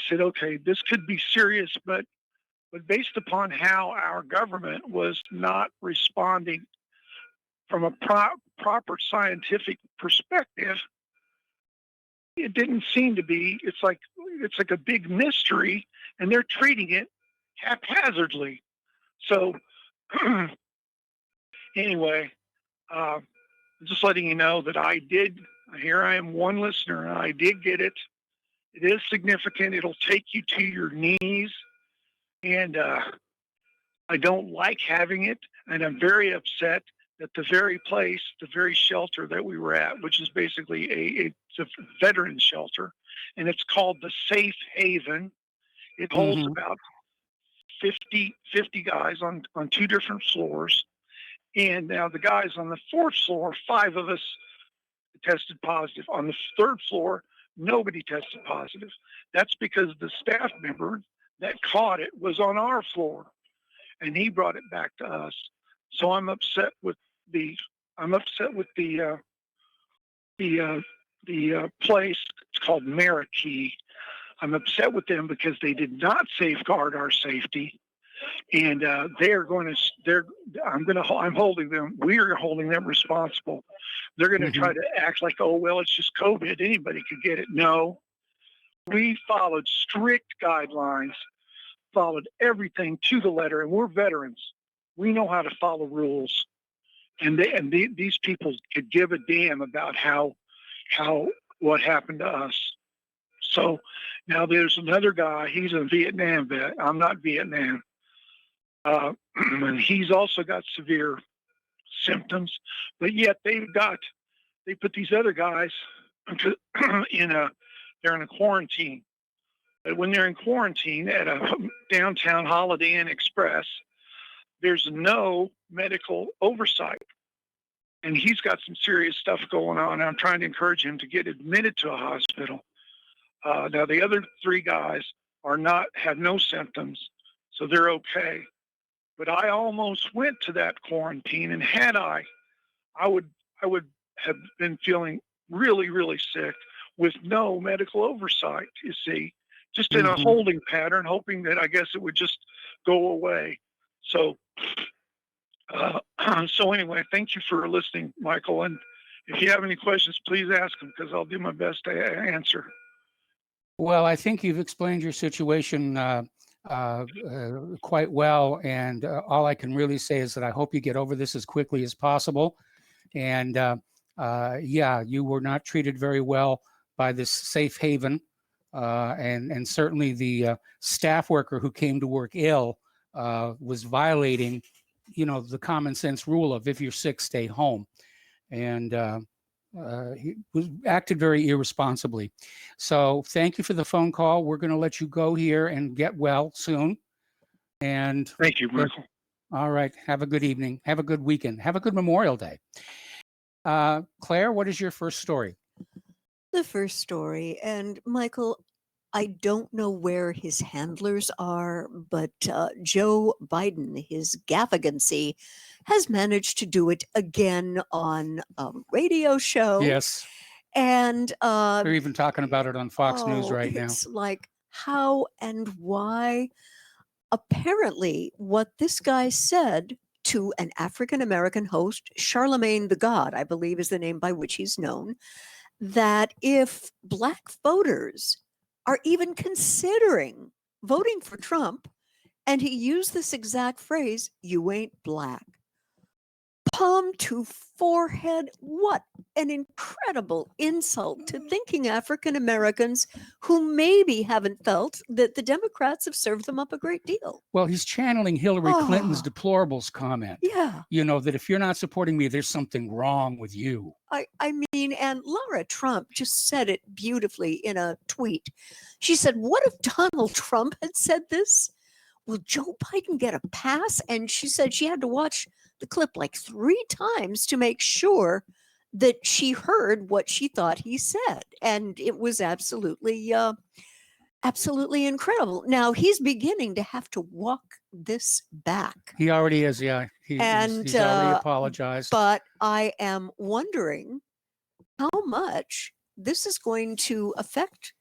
said, okay, this could be serious, but based upon how our government was not responding from a proper scientific perspective, it didn't seem to be. It's like a big mystery, and they're treating it haphazardly. So anyway, just letting you know that I did. Here I am, one listener, and I did get it. It is significant. It'll take you to your knees, and I don't like having it, and I'm very upset that the very shelter that we were at, which is basically it's a veteran shelter, and it's called the Safe Haven. It holds about 50 guys on 2 different floors. And now the guys on the 4th floor, 5 of us tested positive. On the 3rd floor, nobody tested positive. That's because the staff member that caught it was on our floor, and he brought it back to us. So I'm upset with the place. It's called Marquee. I'm upset with them because they did not safeguard our safety, and I'm holding them. We are holding them responsible. They're going to try to act like, oh well, it's just COVID. Anybody could get it. No, we followed strict guidelines, followed everything to the letter, and we're veterans. We know how to follow rules, and these people could give a damn about what happened to us. So now there's another guy. He's a Vietnam vet. I'm not Vietnam. And he's also got severe symptoms, but yet they put these other guys they're in a quarantine. But when they're in quarantine at a downtown Holiday Inn Express, there's no medical oversight. And he's got some serious stuff going on. I'm trying to encourage him to get admitted to a hospital. Now the other 3 guys have no symptoms, so they're okay. But I almost went to that quarantine, and had I would have been feeling really, really sick with no medical oversight, you see, just in a holding pattern, hoping that I guess it would just go away. So anyway, thank you for listening, Michael. And if you have any questions, please ask them, because I'll do my best to answer. Well, I think you've explained your situation quite well, and all I can really say is that I hope you get over this as quickly as possible. And you were not treated very well by this Safe Haven, and certainly the staff worker who came to work ill was violating, the common sense rule of if you're sick, stay home, and he acted very irresponsibly. So thank you for the phone call. We're going to let you go here and get well soon. And thank you, Michael. All right. Have a good evening. Have a good weekend. Have a good Memorial Day. Claire, what is your first story? The first story, and Michael, I don't know where his handlers are, but Joe Biden, his gaffigancy, has managed to do it again on a radio show. Yes. And they're even talking about it on Fox News right now. It's like, how and why? Apparently, what this guy said to an African-American host, Charlemagne the God, I believe is the name by which he's known, that if Black voters are even considering voting for Trump, and he used this exact phrase, "You ain't Black." Palm to forehead. What an incredible insult to thinking African Americans who maybe haven't felt that the Democrats have served them up a great deal. Well, he's channeling Hillary Clinton's deplorables comment. Yeah. That if you're not supporting me, there's something wrong with you. I mean, and Laura Trump just said it beautifully in a tweet. She said, what if Donald Trump had said this? Will Joe Biden get a pass? And she said she had to watch the clip like 3 times to make sure that she heard what she thought he said. And it was absolutely absolutely incredible. Now he's beginning to have to walk this back. He already is, yeah. And He's already apologized. But I am wondering how much this is going to affect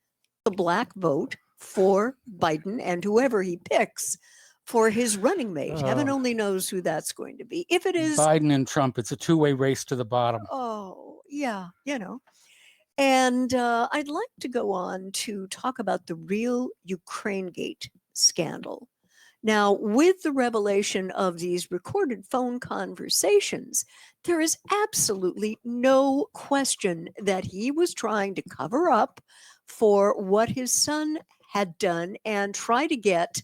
the black vote for Biden and whoever he picks for his running mate. Heaven Oh. only knows who that's going to be. If it is Biden and Trump, it's a two-way race to the bottom. Oh, yeah, you know. And I'd like to go on to talk about the real Ukraine Gate scandal. Now, with the revelation of these recorded phone conversations, there is absolutely no question that he was trying to cover up for what his son had done and try to get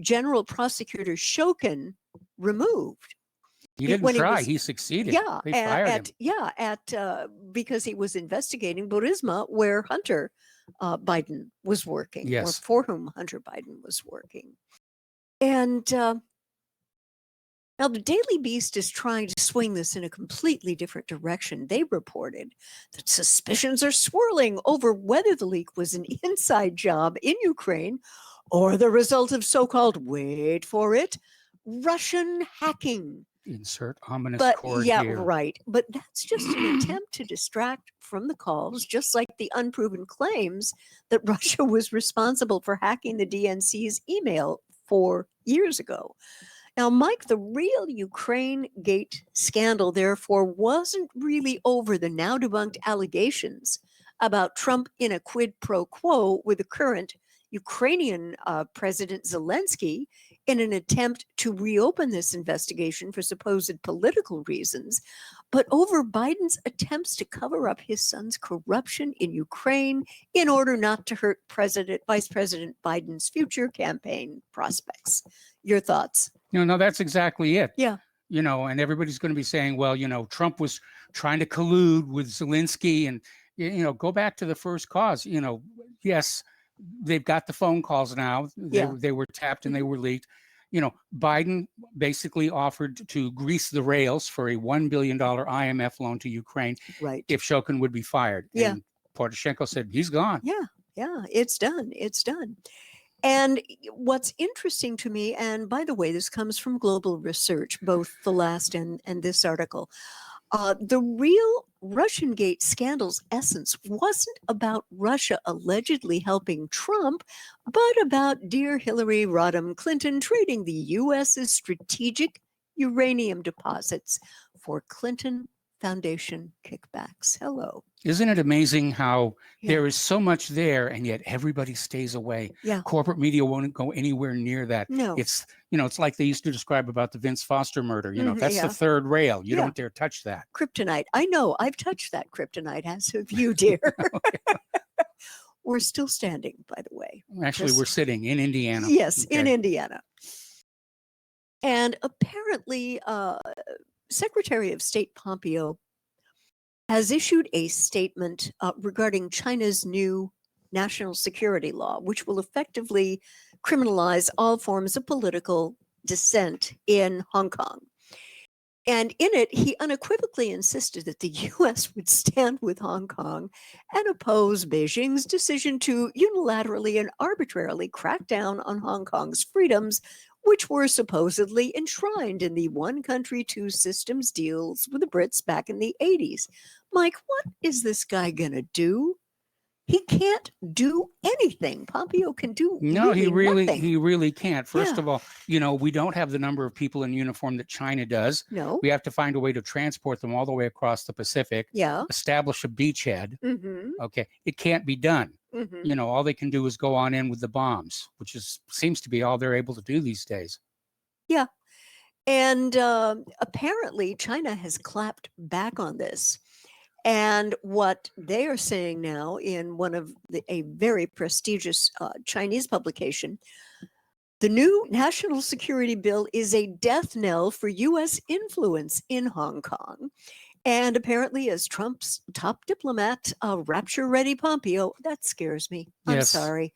General Prosecutor Shokin removed. He didn't when try. was- He succeeded. Yeah, They fired him. because he was investigating Burisma, where Hunter Biden was working, or Yes. for whom Hunter Biden was working. And now the Daily Beast is trying to swing this in a completely different direction. They reported that suspicions are swirling over whether the leak was an inside job in Ukraine or the result of so-called, wait for it, Russian hacking. Insert ominous But chord yeah, here. right. But that's just an attempt to distract from the calls, just like the unproven claims that Russia was responsible for hacking the DNC's email 4 years ago. Now, Mike, the real Ukraine Gate scandal, therefore, wasn't really over the now debunked allegations about Trump in a quid pro quo with the current Ukrainian President Zelensky in an attempt to reopen this investigation for supposed political reasons, but over Biden's attempts to cover up his son's corruption in Ukraine in order not to hurt Vice President Biden's future campaign prospects. Your thoughts? No, that's exactly it. Yeah. You know, and everybody's going to be saying, well, you know, Trump was trying to collude with Zelensky, and, you know, go back to the first cause. You know, yes, they've got the phone calls now. Yeah. They were tapped and they were leaked. You know, Biden basically offered to grease the rails for a $1 billion IMF loan to Ukraine Right. if Shokin would be fired. Yeah. And Poroshenko said, he's gone. Yeah, it's done. It's done. And what's interesting to me, and by the way, this comes from Global Research, both the last and this article, the real Russian Gate scandal's essence wasn't about Russia allegedly helping Trump, but about dear Hillary Rodham Clinton trading the U.S.'s strategic uranium deposits for Clinton Foundation kickbacks. Hello. Isn't it amazing how Yeah. there is so much there and yet everybody stays away? Yeah. Corporate media won't go anywhere near that. No. It's, you know, it's like they used to describe about the Vince Foster murder. You know, Mhm, that's yeah. the third rail. You Yeah. don't dare touch that. Kryptonite. I know. I've touched that kryptonite, as have you, dear. We're still standing, by the way. Actually, Just- we're sitting in Indiana. Yes, in Okay. Indiana. And apparently, Secretary of State Pompeo has issued a statement regarding China's new national security law, which will effectively criminalize all forms of political dissent in Hong Kong. And in it, he unequivocally insisted that the U.S. would stand with Hong Kong and oppose Beijing's decision to unilaterally and arbitrarily crack down on Hong Kong's freedoms, which were supposedly enshrined in the one country, two systems deals with the Brits back in the 80s. Mike, what is this guy going to do? He can't do anything. Pompeo can do No, he nothing. really can't. First Yeah. of all, you know, we don't have the number of people in uniform that China does. No. We have to find a way to transport them all the way across the Pacific. Yeah. Establish a beachhead. Mm-hmm. Okay. It can't be done. Mhm. You know, all they can do is go on in with the bombs, which seems to be all they're able to do these days. Yeah. And apparently, China has clapped back on this. And what they are saying now in one of a very prestigious Chinese publication, the new national security bill is a death knell for U.S. influence in Hong Kong. And apparently, as Trump's top diplomat, rapture-ready Pompeo, that scares me. I'm Yes. sorry.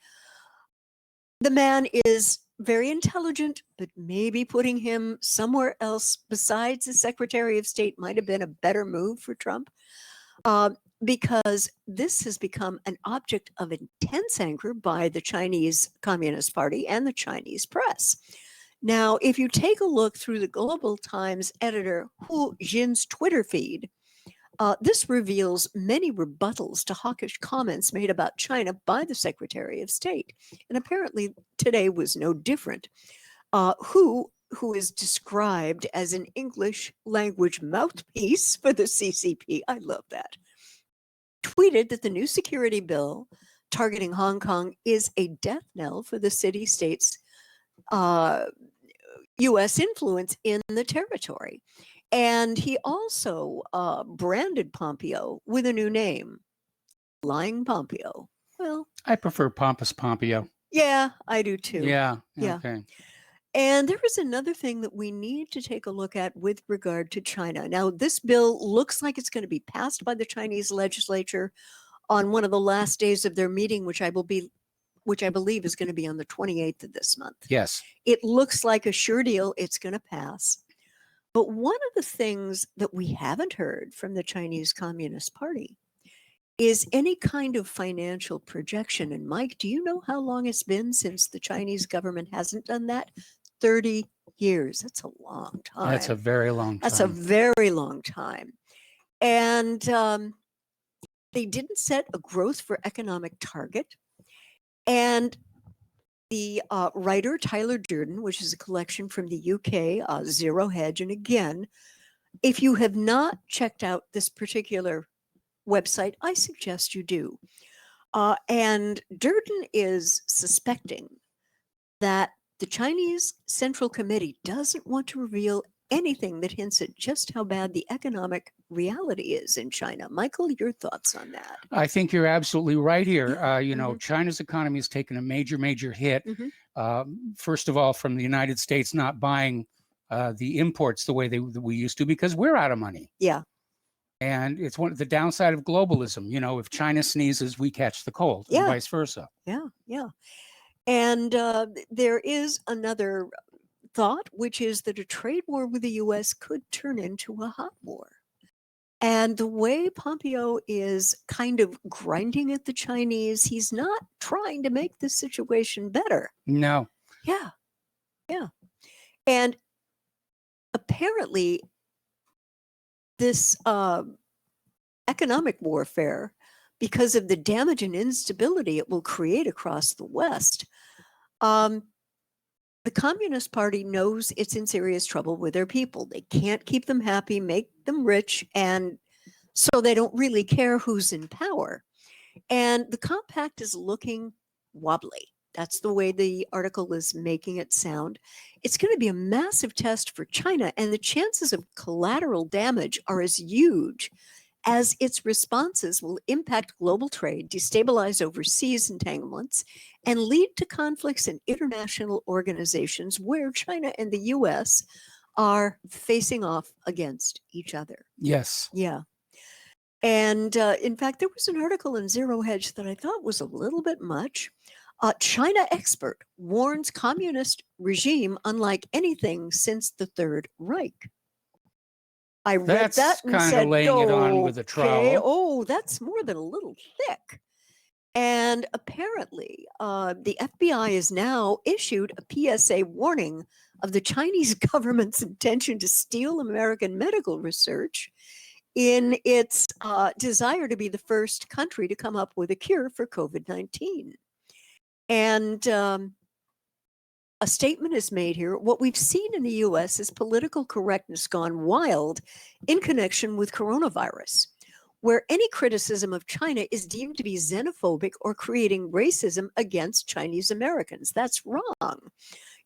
The man is very intelligent, but maybe putting him somewhere else besides the Secretary of State might have been a better move for Trump. because this has become an object of intense anger by the Chinese Communist Party and the Chinese press. Now, if you take a look through the Global Times editor Hu Jin's Twitter feed, this reveals many rebuttals to hawkish comments made about China by the Secretary of State. And apparently today was no different. Who is described as an English language mouthpiece for the CCP, I love that, tweeted that the new security bill targeting Hong Kong is a death knell for the city-state's U.S. influence in the territory. And he also branded Pompeo with a new name, Lying Pompeo. Well, I prefer Pompous Pompeo. yeah, I do too. Yeah. Yeah. Okay. And there is another thing that we need to take a look at with regard to China. Now, this bill looks like it's going to be passed by the Chinese legislature on one of the last days of their meeting, which I believe is going to be on the 28th of this month. Yes. It looks like a sure deal. It's going to pass. But one of the things that we haven't heard from the Chinese Communist Party is any kind of financial projection. And Mike, do you know how long it's been since the Chinese government hasn't done that? 30 years. That's a long time. That's a very long time. That's a very long time. And they didn't set a growth for economic target. And the writer Tyler Durden, which is a collection from the UK, Zero Hedge, and again, if you have not checked out this particular website, I suggest you do. And Durden is suspecting that the Chinese Central Committee doesn't want to reveal anything that hints at just how bad the economic reality is in China. Michael, your thoughts on that? I think you're absolutely right here. You know, China's economy has taken a major hit. First of all, from the United States not buying the imports the way we used to because we're out of money. Yeah. And it's one of the downside of globalism. You know, if China sneezes, we catch the cold, and vice versa. Yeah, yeah. And there is another thought, which is that a trade war with the U.S. could turn into a hot war. And the way Pompeo is kind of grinding at the Chinese, he's not trying to make this situation better. No. Yeah, yeah. And apparently this economic warfare, because of the damage and instability it will create across the West, the Communist Party knows it's in serious trouble with their people. They can't keep them happy, make them rich, and so they don't really care who's in power. And the compact is looking wobbly. That's the way the article is making it sound. It's going to be a massive test for China, and the chances of collateral damage are as huge as its responses will impact global trade, destabilize overseas entanglements, and lead to conflicts in international organizations where China and the U.S. are facing off against each other. Yes. Yeah. And in fact, there was an article in Zero Hedge that I thought was a little bit much. China expert warns communist regime unlike anything since the Third Reich. I read that and kind said, of laying it on with a trowel. oh, that's more than a little thick. And apparently, the FBI has now issued a PSA warning of the Chinese government's intention to steal American medical research in its desire to be the first country to come up with a cure for COVID-19. And a statement is made here. What we've seen in the US is political correctness gone wild in connection with coronavirus, where any criticism of China is deemed to be xenophobic or creating racism against Chinese Americans. That's wrong.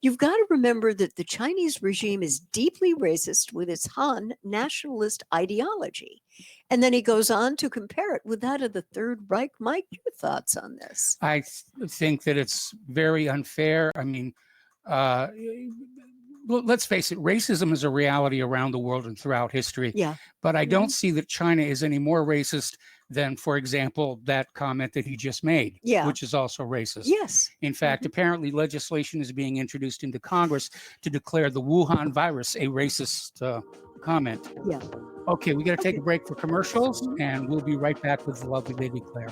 You've got to remember that the Chinese regime is deeply racist with its Han nationalist ideology. And then he goes on to compare it with that of the Third Reich. Mike, your thoughts on this? I think that it's very unfair. I mean, let's face it, racism is a reality around the world and throughout history. Yeah. But I don't see that China is any more racist than, for example, that comment that he just made, Yeah. which is also racist. Yes. In fact, apparently legislation is being introduced into Congress to declare the Wuhan virus a racist comment. Yeah. Okay, we got to take a break for commercials, and we'll be right back with the lovely Lady Claire.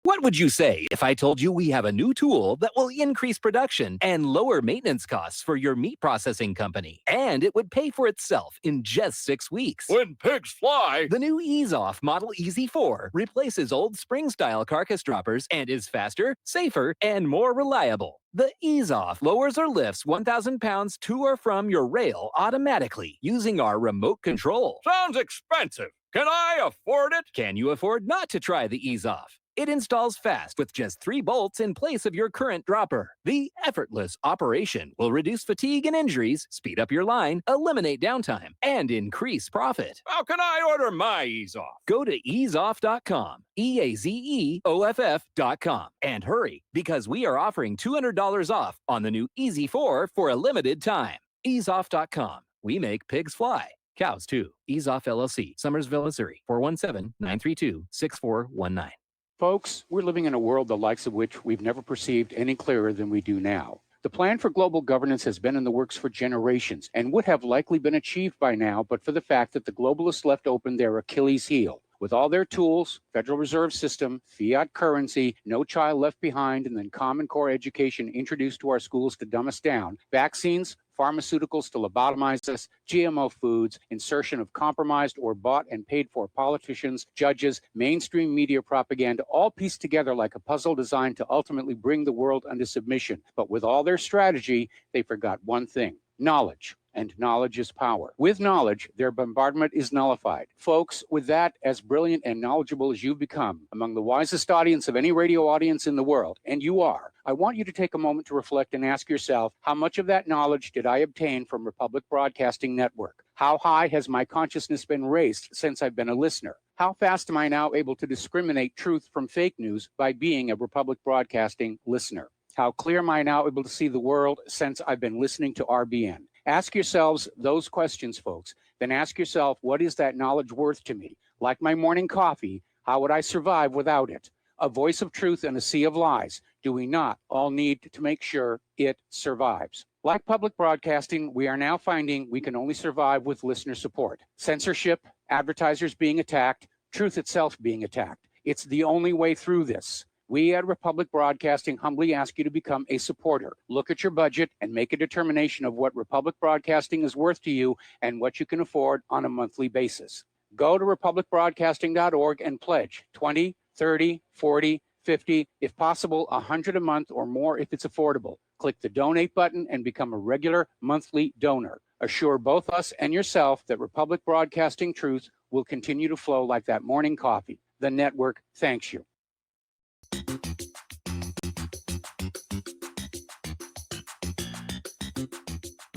What would you say if I told you we have a new tool that will increase production and lower maintenance costs for your meat processing company? And it would pay for itself in just 6 weeks. When pigs fly! The new Ease Off Model Easy 4 replaces old spring-style carcass droppers and is faster, safer, and more reliable. The Ease Off lowers or lifts 1,000 pounds to or from your rail automatically using our remote control. Sounds expensive. Can I afford it? Can you afford not to try the Ease Off? It installs fast with just 3 bolts in place of your current dropper. The effortless operation will reduce fatigue and injuries, speed up your line, eliminate downtime, and increase profit. How can I order my Ease Off? Go to easeoff.com, EAZEOFF.com, and hurry because we are offering $200 off on the new Easy 4 for a limited time. Easeoff.com. We make pigs fly. Cows too. Ease Off LLC, Summersville, Missouri, 417-932-6419. Folks, we're living in a world the likes of which we've never perceived any clearer than we do now. The plan for global governance has been in the works for generations and would have likely been achieved by now, but for the fact that the globalists left open their Achilles heel. With all their tools, Federal Reserve System, fiat currency, no child left behind, and then Common Core education introduced to our schools to dumb us down, vaccines, pharmaceuticals to lobotomize us, GMO foods, insertion of compromised or bought and paid for politicians, judges, mainstream media propaganda, all pieced together like a puzzle designed to ultimately bring the world under submission. But with all their strategy, they forgot one thing: knowledge. And knowledge is power. With knowledge, their bombardment is nullified. Folks, with that, as brilliant and knowledgeable as you've become, among the wisest audience of any radio audience in the world, and you are, I want you to take a moment to reflect and ask yourself, how much of that knowledge did I obtain from Republic Broadcasting Network? How high has my consciousness been raised since I've been a listener? How fast am I now able to discriminate truth from fake news by being a Republic Broadcasting listener? How clear am I now able to see the world since I've been listening to RBN? Ask yourselves those questions, folks. Then ask yourself, what is that knowledge worth to me? Like my morning coffee, how would I survive without it? A voice of truth in a sea of lies. Do we not all need to make sure it survives? Like public broadcasting, we are now finding we can only survive with listener support. Censorship, advertisers being attacked, truth itself being attacked. It's the only way through this. We at Republic Broadcasting humbly ask you to become a supporter. Look at your budget and make a determination of what Republic Broadcasting is worth to you and what you can afford on a monthly basis. Go to republicbroadcasting.org and pledge 20, 30, 40, 50, if possible, 100 a month or more if it's affordable. Click the donate button and become a regular monthly donor. Assure both us and yourself that Republic Broadcasting truth will continue to flow like that morning coffee. The network thanks you.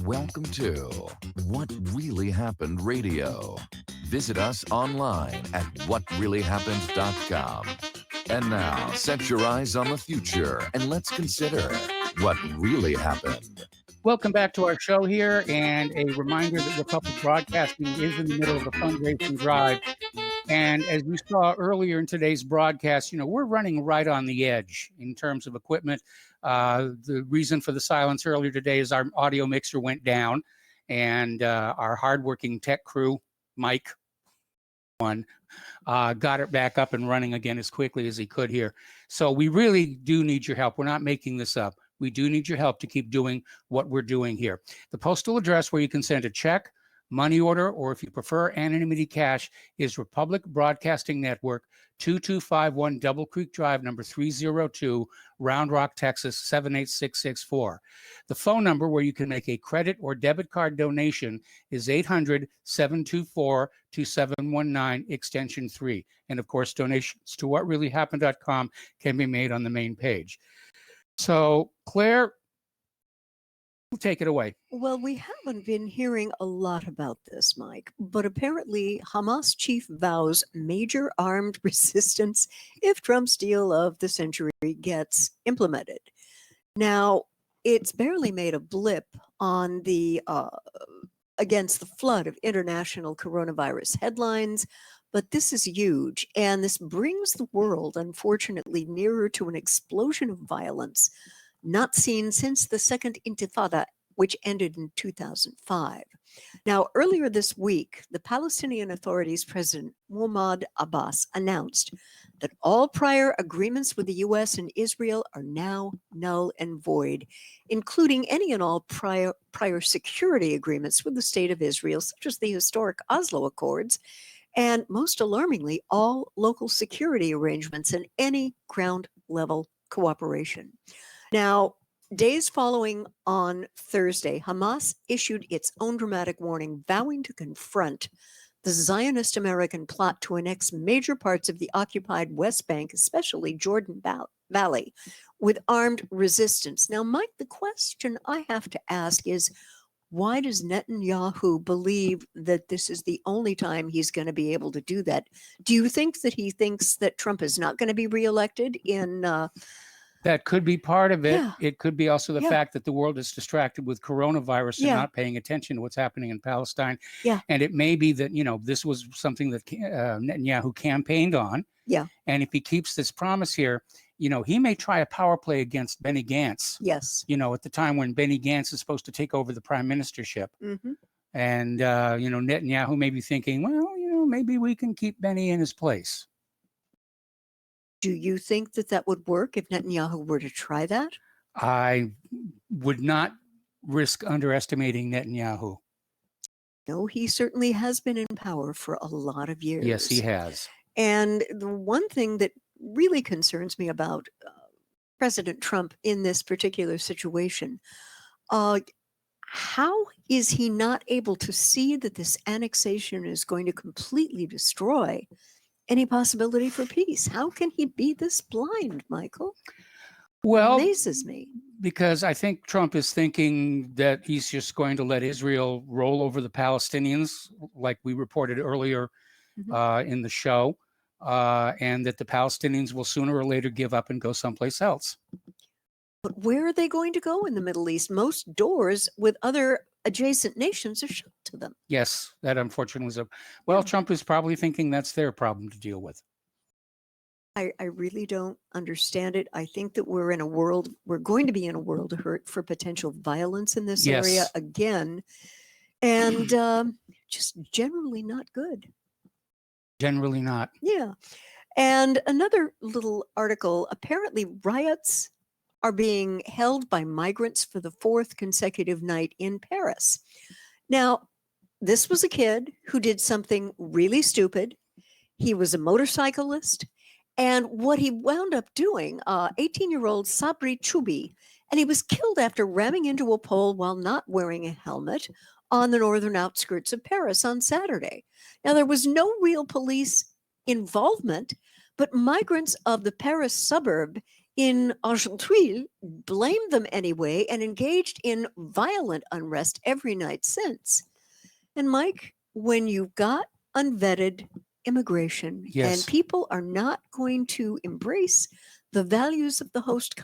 Welcome to What Really Happened Radio. Visit us online at whatreallyhappened.com. And now, set your eyes on the future and let's consider what really happened. Welcome back to our show here, and a reminder that Republic Broadcasting is in the middle of a fundraising drive. And as you saw earlier in today's broadcast, we're running right on the edge in terms of equipment. The reason for the silence earlier today is our audio mixer went down, and our hardworking tech crew, Mike, got it back up and running again as quickly as he could here. So we really do need your help. We're not making this up. We do need your help to keep doing what we're doing here. The postal address where you can send a check, money order, or if you prefer anonymity cash, is Republic Broadcasting Network, 2251 Double Creek Drive, number 302, Round Rock, Texas, 78664. The phone number where you can make a credit or debit card donation is 800-724-2719, extension 3. And of course, donations to whatreallyhappened.com can be made on the main page. So, Claire, Take it away. Well, we haven't been hearing a lot about this, Mike, but apparently Hamas chief vows major armed resistance if Trump's deal of the century gets implemented. Now, it's barely made a blip on the against the flood of international coronavirus headlines, but this is huge, and this brings the world, unfortunately, nearer to an explosion of violence not seen since the Second Intifada, which ended in 2005. Now, earlier this week, the Palestinian Authority's President Mahmoud Abbas announced that all prior agreements with the U.S. and Israel are now null and void, including any and all prior security agreements with the State of Israel, such as the historic Oslo Accords, and most alarmingly, all local security arrangements and any ground level cooperation. Now, days following on Thursday, Hamas issued its own dramatic warning, vowing to confront the Zionist American plot to annex major parts of the occupied West Bank, especially Jordan Valley, with armed resistance. Now, Mike, the question I have to ask is, why does Netanyahu believe that this is the only time he's going to be able to do that? Do you think that he thinks that Trump is not going to be reelected in That could be part of it. Yeah. It could be also the Yeah. fact that the world is distracted with coronavirus and Yeah. not paying attention to what's happening in Palestine. Yeah. And it may be that, this was something that Netanyahu campaigned on. Yeah. And if he keeps this promise here, he may try a power play against Benny Gantz. Yes. At the time when Benny Gantz is supposed to take over the prime ministership. Mhm. And, Netanyahu may be thinking, well, maybe we can keep Benny in his place. Do you think that that would work if Netanyahu were to try that? I would not risk underestimating Netanyahu. No, he certainly has been in power for a lot of years. Yes, he has. And the one thing that really concerns me about President Trump in this particular situation, how is he not able to see that this annexation is going to completely destroy any possibility for peace? How can he be this blind, Michael? Well, amazes me. Because I think Trump is thinking that he's just going to let Israel roll over the Palestinians, like we reported earlier in the show, and that the Palestinians will sooner or later give up and go someplace else. But where are they going to go in the Middle East? Most doors with other adjacent nations are shut to them. Yes, that unfortunately is well, Trump is probably thinking that's their problem to deal with. I really don't understand it. I think that we're going to be in a world of hurt for potential violence in this area Yes. again, and just generally not good. Generally not. Yeah. And another little article, apparently riots are being held by migrants for the fourth consecutive night in Paris. Now, this was a kid who did something really stupid. He was a motorcyclist. And what he wound up doing, 18-year-old Sabri Choubi, and he was killed after ramming into a pole while not wearing a helmet on the northern outskirts of Paris on Saturday. Now, there was no real police involvement, but migrants of the Paris suburb in Argenteuil blamed them anyway and engaged in violent unrest every night since. And Mike, when you've got unvetted immigration Yes. and people are not going to embrace the values of the host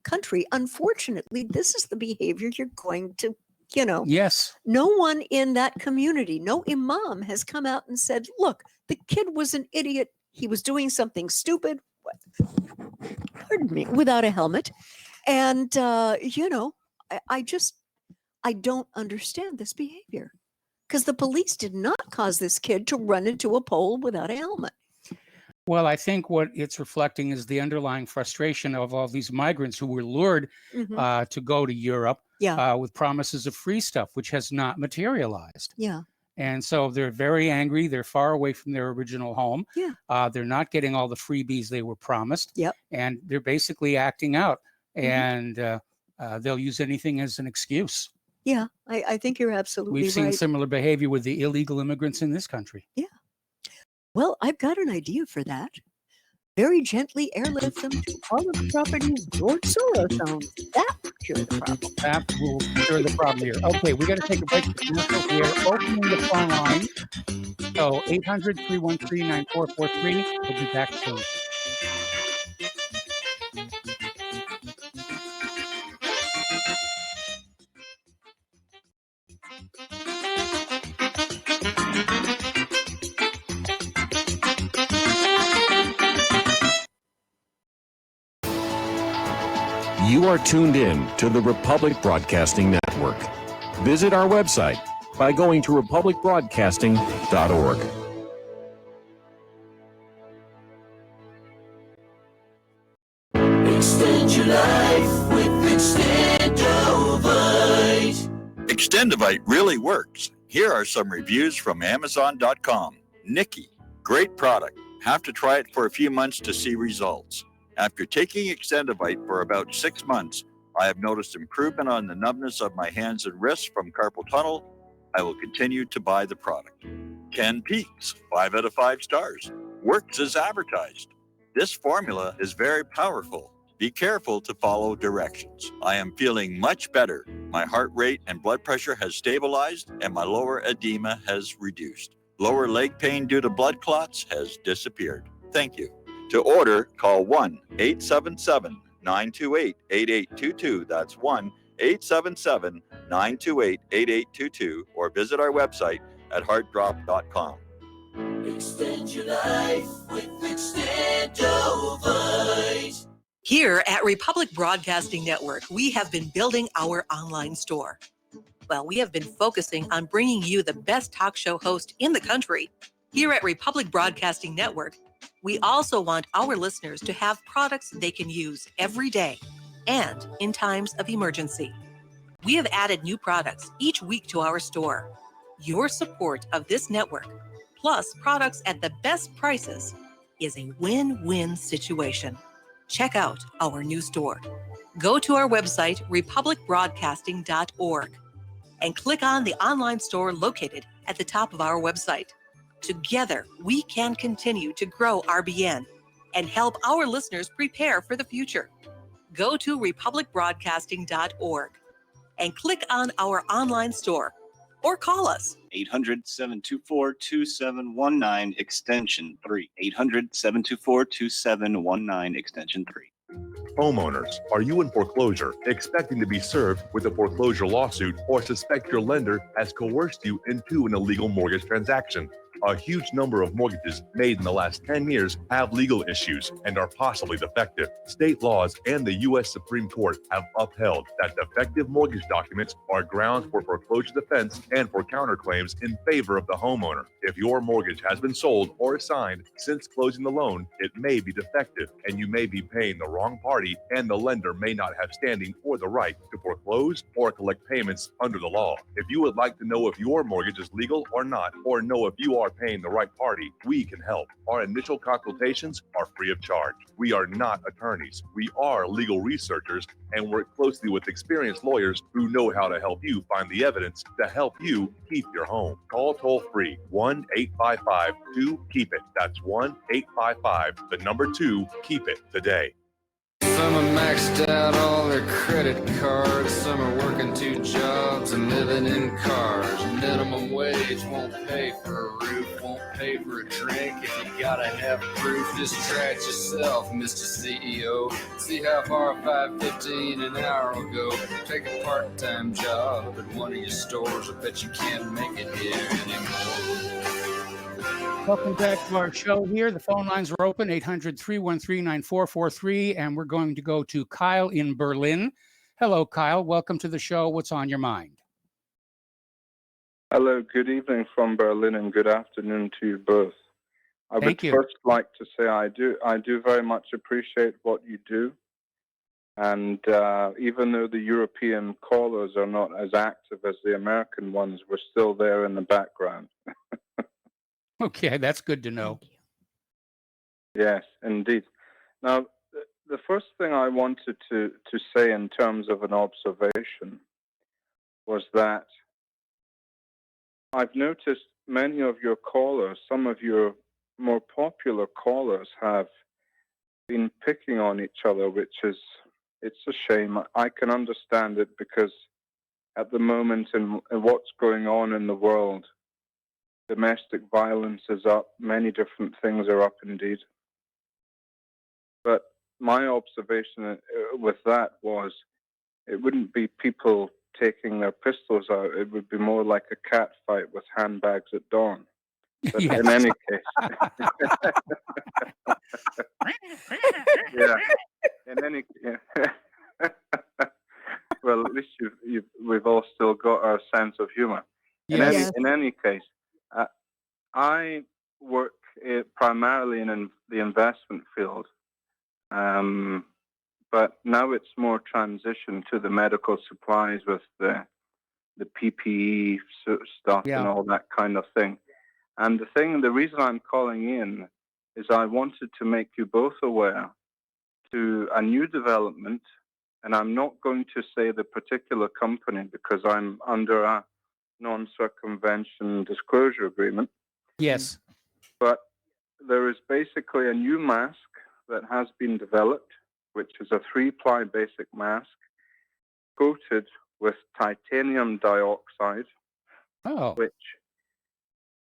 country, unfortunately, this is the behavior you're going to, Yes. no one in that community, no imam has come out and said, look, the kid was an idiot. He was doing something stupid, pardon me, without a helmet. And, I don't understand this behavior because the police did not cause this kid to run into a pole without a helmet. Well, I think what it's reflecting is the underlying frustration of all these migrants who were lured Mhm. to go to Europe Yeah. with promises of free stuff, which has not materialized. Yeah. And so they're very angry. They're far away from their original home. Yeah. They're not getting all the freebies they were promised. Yep. And they're basically acting out. Mhm. And they'll use anything as an excuse. Yeah, I think you're absolutely We've seen right. similar behavior with the illegal immigrants in this country. Yeah. Well, I've got an idea for that. Very gently airlift them to all of the properties George Soros owns. That cure the problem. That will cure the problem here. Okay, we got to take a break. We are opening the phone line. So 800-313-9443. We'll be back soon. You are tuned in to the Republic Broadcasting Network. Visit our website by going to republicbroadcasting.org. Extend your life with Extendovite. Extendovite really works. Here are some reviews from Amazon.com. Nikki, great product. Have to try it for a few months to see results. After taking Extendovite for about 6 months, I have noticed improvement on the numbness of my hands and wrists from carpal tunnel. I will continue to buy the product. Ken Peaks, 5 out of 5 stars. Works as advertised. This formula is very powerful. Be careful to follow directions. I am feeling much better. My heart rate and blood pressure has stabilized and my lower edema has reduced. Lower leg pain due to blood clots has disappeared. Thank you. To order, call 1-877-928-8822. That's 1-877-928-8822 or visit our website at heartdrop.com. Extend your life with Extendovite. Here at Republic Broadcasting Network, we have been building our online store. Well, we have been focusing on bringing you the best talk show host in the country. Here at Republic Broadcasting Network, we also want our listeners to have products they can use every day and in times of emergency. We have added new products each week to our store. Your support of this network, plus products at the best prices, is a win-win situation. Check out our new store. Go to our website, republicbroadcasting.org, and click on the online store located at the top of our website. Together, we can continue to grow RBN and help our listeners prepare for the future. Go to republicbroadcasting.org and click on our online store or call us. 800-724-2719 extension 3. 800-724-2719 extension 3. Homeowners, are you in foreclosure, expecting to be served with a foreclosure lawsuit, or suspect your lender has coerced you into an illegal mortgage transaction? A huge number of mortgages made in the last 10 years have legal issues and are possibly defective. State laws and the U.S. Supreme Court have upheld that defective mortgage documents are grounds for foreclosure defense and for counterclaims in favor of the homeowner. If your mortgage has been sold or assigned since closing the loan, it may be defective and you may be paying the wrong party, and the lender may not have standing or the right to foreclose or collect payments under the law. If you would like to know if your mortgage is legal or not, or know if you are paying the right party, we can help. Our initial consultations are free of charge. We are not attorneys. We are legal researchers and work closely with experienced lawyers who know how to help you find the evidence to help you keep your home. Call toll free 1-855-2-KEEP-IT. That's 1-855-2-KEEP-IT today. Some are maxed out all their credit cards. Some are working 2 jobs and living in cars. Minimum wage won't pay for a roof, won't pay for a drink. If you gotta have proof, just try it yourself, Mr. CEO. See how far $5.15 an hour will go. Take a part-time job at one of your stores. I bet you can't make it here anymore. Welcome back to our show here. The phone lines are open, 800-313-9443, and we're going to go to Kyle in Berlin. Hello, Kyle. Welcome to the show. What's on your mind? Hello, good evening from Berlin and good afternoon to you both. I would first like to say I do very much appreciate what you do. And even though the European callers are not as active as the American ones, we're still there in the background. Okay, that's good to know. Yes, indeed. Now, the first thing I wanted to say in terms of an observation was that I've noticed many of your callers, some of your more popular callers, have been picking on each other, which is it's a shame. I can understand it because at the moment in what's going on in the world, domestic violence is up. Many different things are up indeed. But my observation with that was it wouldn't be people taking their pistols out. It would be more like a cat fight with handbags at dawn. But in any case, yeah. In any, well, at least we've all still got our sense of humor. In any case, I work primarily in the investment field, but now it's more transition to the medical supplies with the PPE stuff and all that kind of thing. And the reason I'm calling in is I wanted to make you both aware to a new development, and I'm not going to say the particular company because I'm under a non-circumvention disclosure agreement. Yes. But there is basically a new mask that has been developed, which is a 3-ply basic mask coated with titanium dioxide, which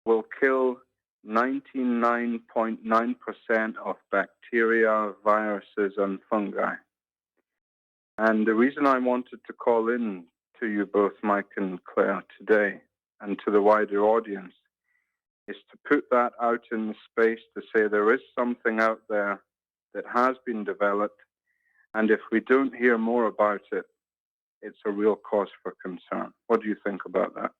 will kill 99.9% of bacteria, viruses, and fungi. And the reason I wanted to call in to you both, Mike and Claire, today, and to the wider audience, is to put that out in the space to say there is something out there that has been developed, and if we don't hear more about it, it's a real cause for concern. What do you think about that?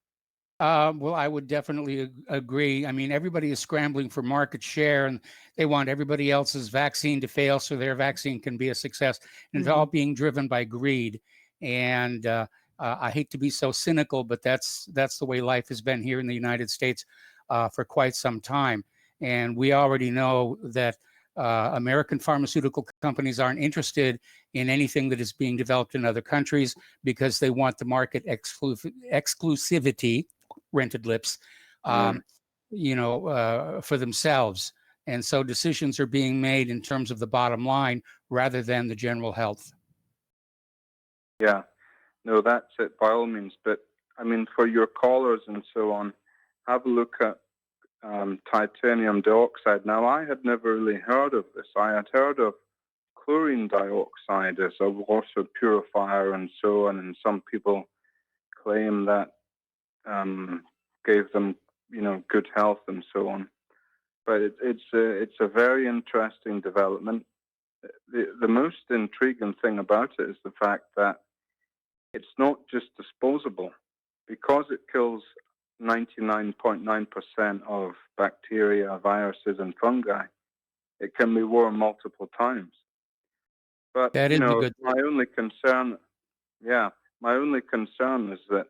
Well, I would definitely agree. I mean, everybody is scrambling for market share, and they want everybody else's vaccine to fail so their vaccine can be a success. And it's all being driven by greed. And I hate to be so cynical, but that's the way life has been here in the United States for quite some time. And we already know that American pharmaceutical companies aren't interested in anything that is being developed in other countries because they want the market exclusivity, rented lips, for themselves. And so decisions are being made in terms of the bottom line rather than the general health. Yeah, no, that's it by all means. But I mean, for your callers and so on, have a look at titanium dioxide. Now, I had never really heard of this. I had heard of chlorine dioxide as a water purifier and so on, and some people claim that gave them, good health and so on. But it's a very interesting development. The most intriguing thing about it is the fact that it's not just disposable. Because it kills 99.9% of bacteria, viruses, and fungi, it can be worn multiple times. But that is my only concern is that,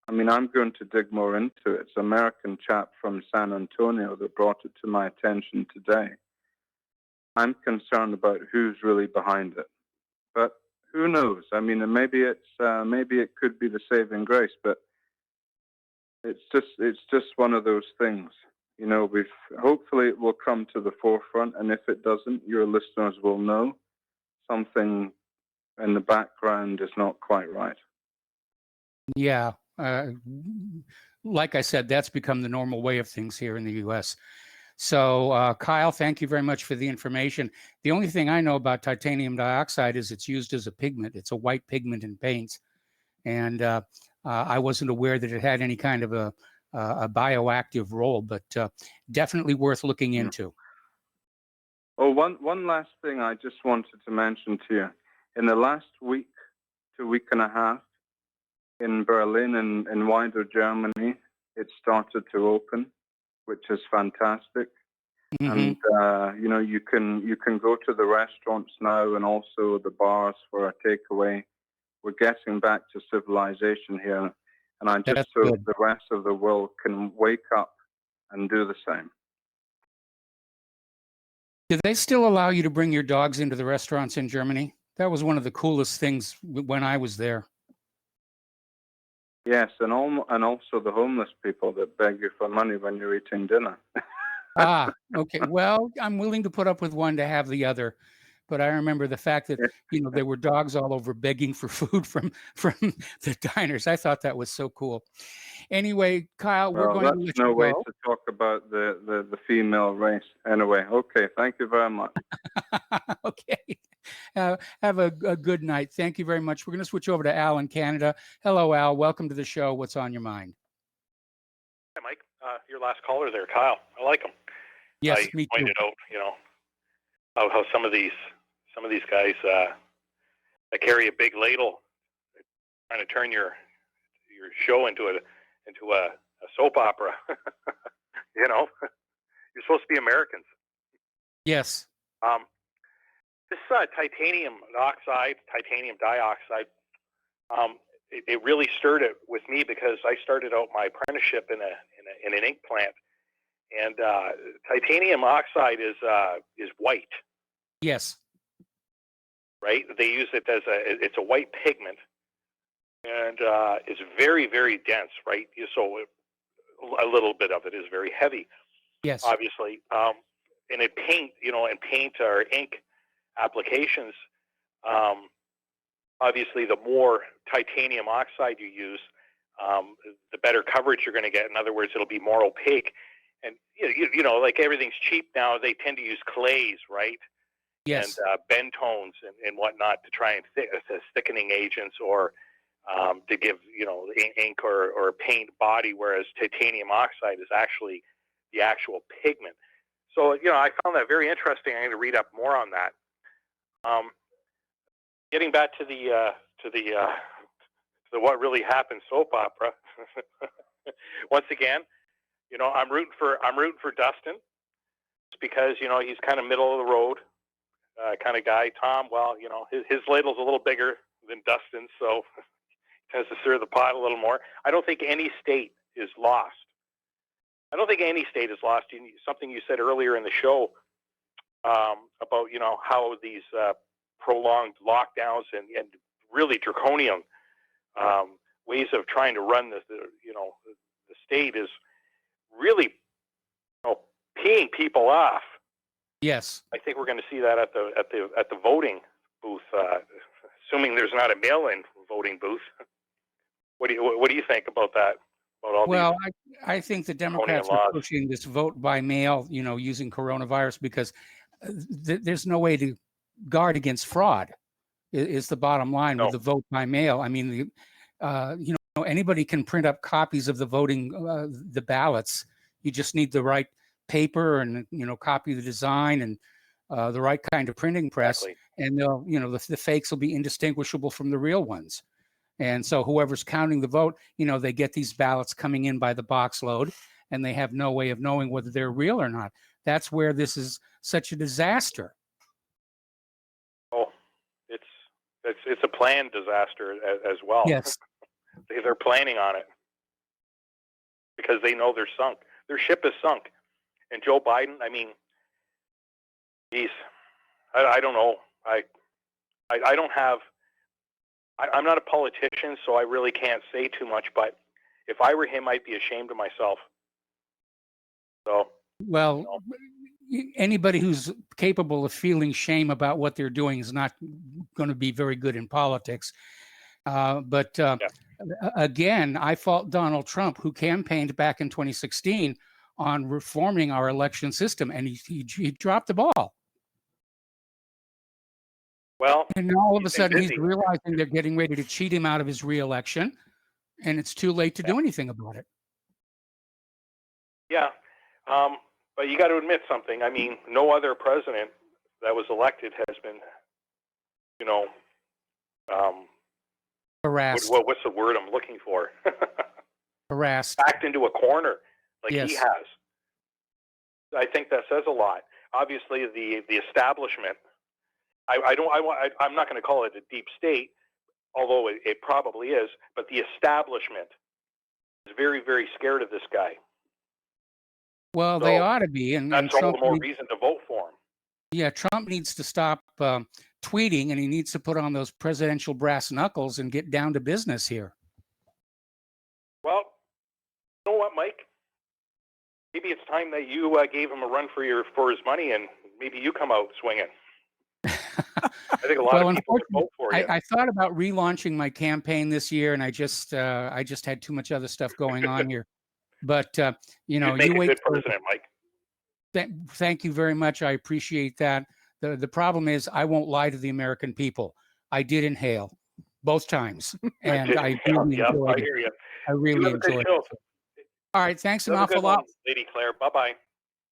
I mean, I'm going to dig more into it. It's an American chap from San Antonio that brought it to my attention today. I'm concerned about who's really behind it. But who knows? I mean, maybe it could be the saving grace, but it's just one of those things. Hopefully it will come to the forefront, and if it doesn't, your listeners will know something in the background is not quite right. Yeah. Like I said, that's become the normal way of things here in the U.S. So, Kyle, thank you very much for the information. The only thing I know about titanium dioxide is it's used as a pigment. It's a white pigment in paints. And I wasn't aware that it had any kind of a bioactive role, but definitely worth looking into. Oh, one last thing I just wanted to mention to you. In the last week to week and a half, in Berlin and wider Germany, it started to open, which is fantastic. And you can go to the restaurants now and also the bars for a takeaway. We're getting back to civilization here, and I just hope the rest of the world can wake up and do the same. Do they still allow you to bring your dogs into the restaurants in Germany? That was one of the coolest things when I was there. Yes, and also the homeless people that beg you for money when you're eating dinner. Okay. Well, I'm willing to put up with one to have the other, but I remember the fact that, there were dogs all over begging for food from the diners. I thought that was so cool. Anyway, Kyle, we're going to let no you way go. to talk about the female race. Anyway, okay, thank you very much. Okay. Have a good night. Thank you very much. We're going to switch over to Al in Canada. Hello, Al. Welcome to the show. What's on your mind? Hi, Mike. Your last caller there, Kyle. I like him. Yes, me too. Pointed out, how some of these guys that carry a big ladle, trying to turn your show into a soap opera. You're supposed to be Americans. Yes. This titanium dioxide, it really stirred it with me because I started out my apprenticeship in an ink plant, and titanium oxide is white. Yes. Right. They use it as it's a white pigment, and it's very, very dense. Right. So a little bit of it is very heavy. Yes. Obviously. And in paint or ink applications, obviously the more titanium oxide you use, the better coverage you're going to get. In other words, it'll be more opaque. And like everything's cheap now, they tend to use clays, right? Yes. And bentones and whatnot to try and as thickening agents or to give ink or paint body, whereas titanium oxide is actually the actual pigment. So I found that very interesting. I'm going to read up more on that. Getting back to the what really happened soap opera. Once again, I'm rooting for Dustin, just because he's kind of middle of the road kind of guy. Tom, well, his ladle's a little bigger than Dustin's, so he tends to stir the pot a little more. I don't think any state is lost. Something you said earlier in the show about how these prolonged lockdowns and really draconian ways of trying to run the state is really peeing people off. Yes. I think we're going to see that at the voting booth, assuming there's not a mail-in voting booth. What do you think about that? Well, I think the Democrats are pushing this vote by mail, using coronavirus because there's no way to guard against fraud. Is the bottom line with the vote by mail? I mean, anybody can print up copies of the voting, the ballots. You just need the right paper and copy the design and the right kind of printing press, and they'll the fakes will be indistinguishable from the real ones. And so whoever's counting the vote, they get these ballots coming in by the box load, and they have no way of knowing whether they're real or not. That's where this is such a disaster. Oh, it's a planned disaster as well. Yes. They're planning on it because they know they're sunk. Their ship is sunk. And Joe Biden, I mean, I don't know. I don't have. I'm not a politician, so I really can't say too much. But if I were him, I'd be ashamed of myself. So. Well, anybody who's capable of feeling shame about what they're doing is not going to be very good in politics. But again, I fault Donald Trump, who campaigned back in 2016 on reforming our election system, and he dropped the ball. Well, and now all of a sudden he's realizing they're getting ready to cheat him out of his reelection, and it's too late to do anything about it. Yeah, but you got to admit something. I mean, no other president that was elected has been, harassed. What's the word I'm looking for? Harassed. Backed into a corner like yes. he has. I think that says a lot. Obviously, the establishment. I'm not going to call it a deep state, although it probably is. But the establishment is very, very scared of this guy. Well, they ought to be, and that's all the more reason to vote for him. Yeah, Trump needs to stop tweeting, and he needs to put on those presidential brass knuckles and get down to business here. Well, you know what, Mike? Maybe it's time that you gave him a run for his money, and maybe you come out swinging. I think a lot Well, of people would vote for you. I thought about relaunching my campaign this year, and I just had too much other stuff going on here. But you know, You'd make you a wait. good president, Mike. Thank you very much. I appreciate that. The problem is, I won't lie to the American people. I did inhale both times, and I really Yep, enjoyed I it. hear you. I really You have a good enjoyed show. it. All right, thanks an You have a awful good one, lot. Lady Claire. Bye-bye.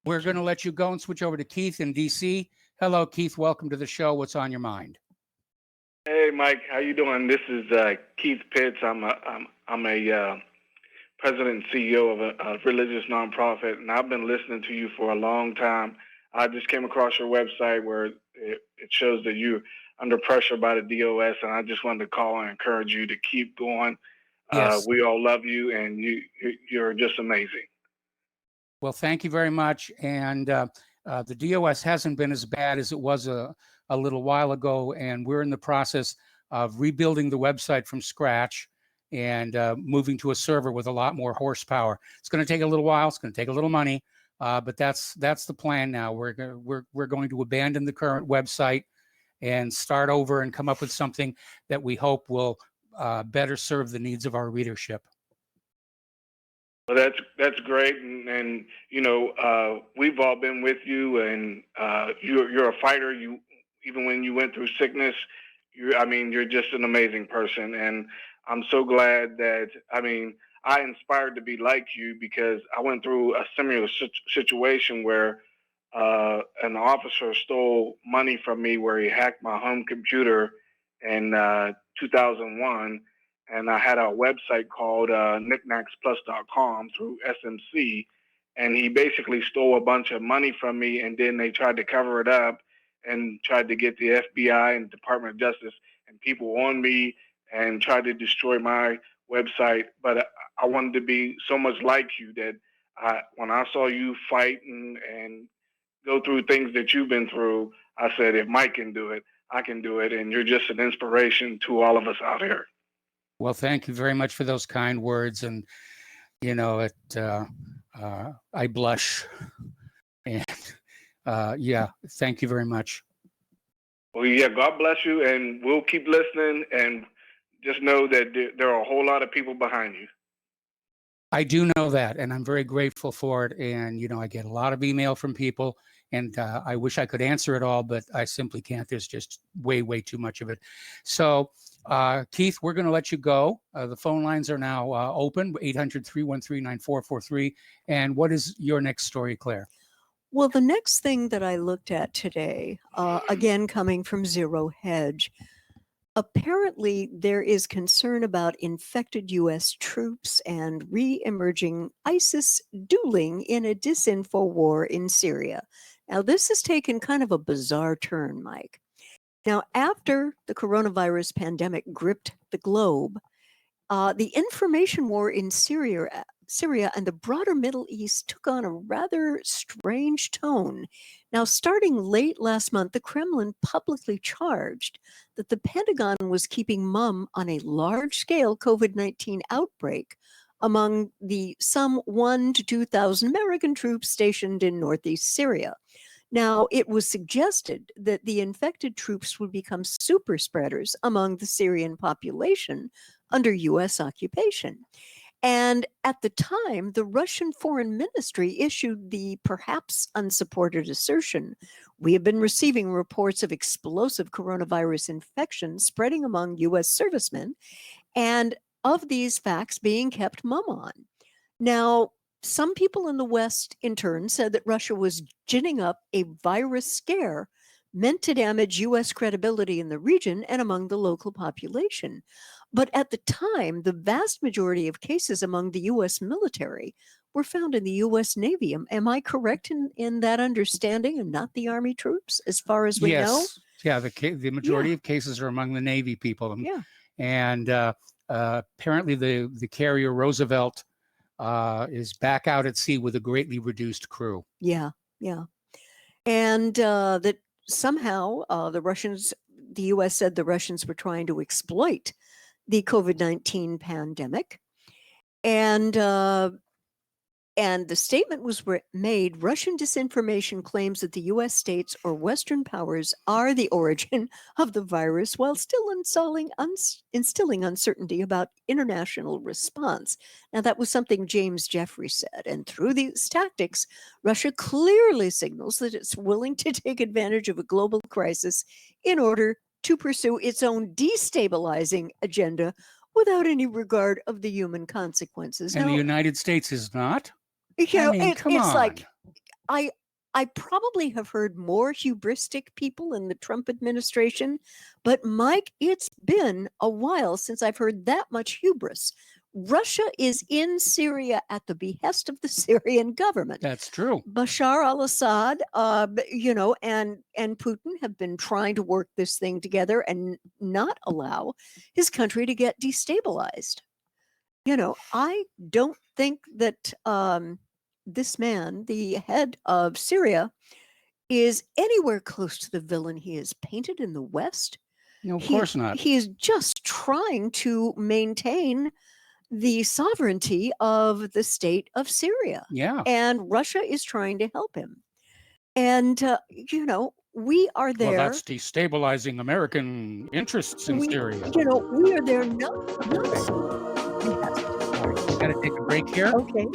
We're going to let you go and switch over to Keith in DC. Hello, Keith. Welcome to the show. What's on your mind? Hey, Mike. How you doing? This is Keith Pitts. I'm a president and CEO of a religious nonprofit, and I've been listening to you for a long time. I just came across your website where it shows that you're under pressure by the DOS, and I just wanted to call and encourage you to keep going. Yes. We all love you, and you're just amazing. Well, thank you very much. And the DOS hasn't been as bad as it was a little while ago, and we're in the process of rebuilding the website from scratch and moving to a server with a lot more horsepower. It's going to take a little while. It's going to take a little money, but that's the plan now. We're going to abandon the current website and start over and come up with something that we hope will better serve the needs of our readership. Well, that's great, and you know we've all been with you, and you're a fighter. You even when you went through sickness, you're just an amazing person, and I'm so glad that I inspired to be like you because I went through a similar situation where an officer stole money from me, where he hacked my home computer in 2001. And I had a website called knickknacksplus.com through SMC, and he basically stole a bunch of money from me, and then they tried to cover it up and tried to get the FBI and Department of Justice and people on me and tried to destroy my website. But I wanted to be so much like you that when I saw you fight and go through things that you've been through, I said, if Mike can do it, I can do it. And you're just an inspiration to all of us out here. Well, thank you very much for those kind words, and you know, I blush, and yeah, thank you very much. Well, yeah, God bless you, and we'll keep listening, and just know that there are a whole lot of people behind you. I do know that, and I'm very grateful for it. And you know, I get a lot of email from people, and I wish I could answer it all, but I simply can't. There's just way too much of it. So. Keith, we're going to let you go. The phone lines are now open, 800-313-9443. And what is your next story, Claire? Well, the next thing that I looked at today, again, coming from Zero Hedge, apparently there is concern about infected U.S. troops and re-emerging ISIS dueling in a disinfo war in Syria. Now, this has taken kind of a bizarre turn, Mike. Now, after the coronavirus pandemic gripped the globe, the information war in Syria and the broader Middle East took on a rather strange tone. Now, starting late last month, the Kremlin publicly charged that the Pentagon was keeping mum on a large-scale COVID-19 outbreak among the some 1,000 to 2,000 American troops stationed in northeast Syria. Now, it was suggested that the infected troops would become super spreaders among the Syrian population under U.S. occupation. And at the time, the Russian Foreign Ministry issued the perhaps unsupported assertion, we have been receiving reports of explosive coronavirus infections spreading among U.S. servicemen, and of these facts being kept mum on. Now, some people in the West, in turn, said that Russia was ginning up a virus scare meant to damage U.S. credibility in the region and among the local population. But at the time, the vast majority of cases among the U.S. military were found in the U.S. Navy. Am I correct in that understanding, and not the Army troops, as far as we know? Yeah, the majority of cases are among the Navy people. Yeah. And apparently the carrier Roosevelt is back out at sea with a greatly reduced crew. Yeah. And that somehow the U.S. said the Russians were trying to exploit the COVID-19 pandemic. And And the statement was made, Russian disinformation claims that the US states or Western powers are the origin of the virus while still instilling uncertainty about international response. Now, that was something James Jeffrey said. And through these tactics, Russia clearly signals that it's willing to take advantage of a global crisis in order to pursue its own destabilizing agenda without any regard of the human consequences. And Now, the United States is not? you know, come it's on. like I probably have heard more hubristic people in the Trump administration, but Mike, it's been a while since I've heard that much hubris. Russia is in Syria at the behest of the Syrian government. That's true. Bashar al-Assad, you know, and Putin have been trying to work this thing together and not allow his country to get destabilized. You know, I don't think that this man, the head of Syria, is anywhere close to the villain he is painted in the West. No, of course not. He is just trying to maintain the sovereignty of the state of Syria. Yeah. And Russia is trying to help him. And, you know, we are there. Well, that's destabilizing American interests in Syria. You know, we are there. No. We got to take a break here. Okay.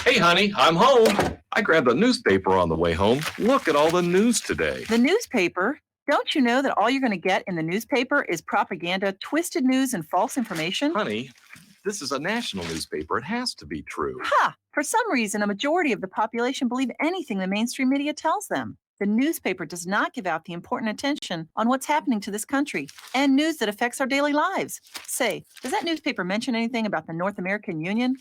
Hey, honey, I'm home. I grabbed a newspaper on the way home. Look at all the news today. The newspaper? Don't you know that all you're going to get in the newspaper is propaganda, twisted news, and false information? Honey, this is a national newspaper. It has to be true. Ha! For some reason, a majority of the population believe anything the mainstream media tells them. The newspaper does not give out the important attention on what's happening to this country and news that affects our daily lives. Say, does that newspaper mention anything about the North American Union?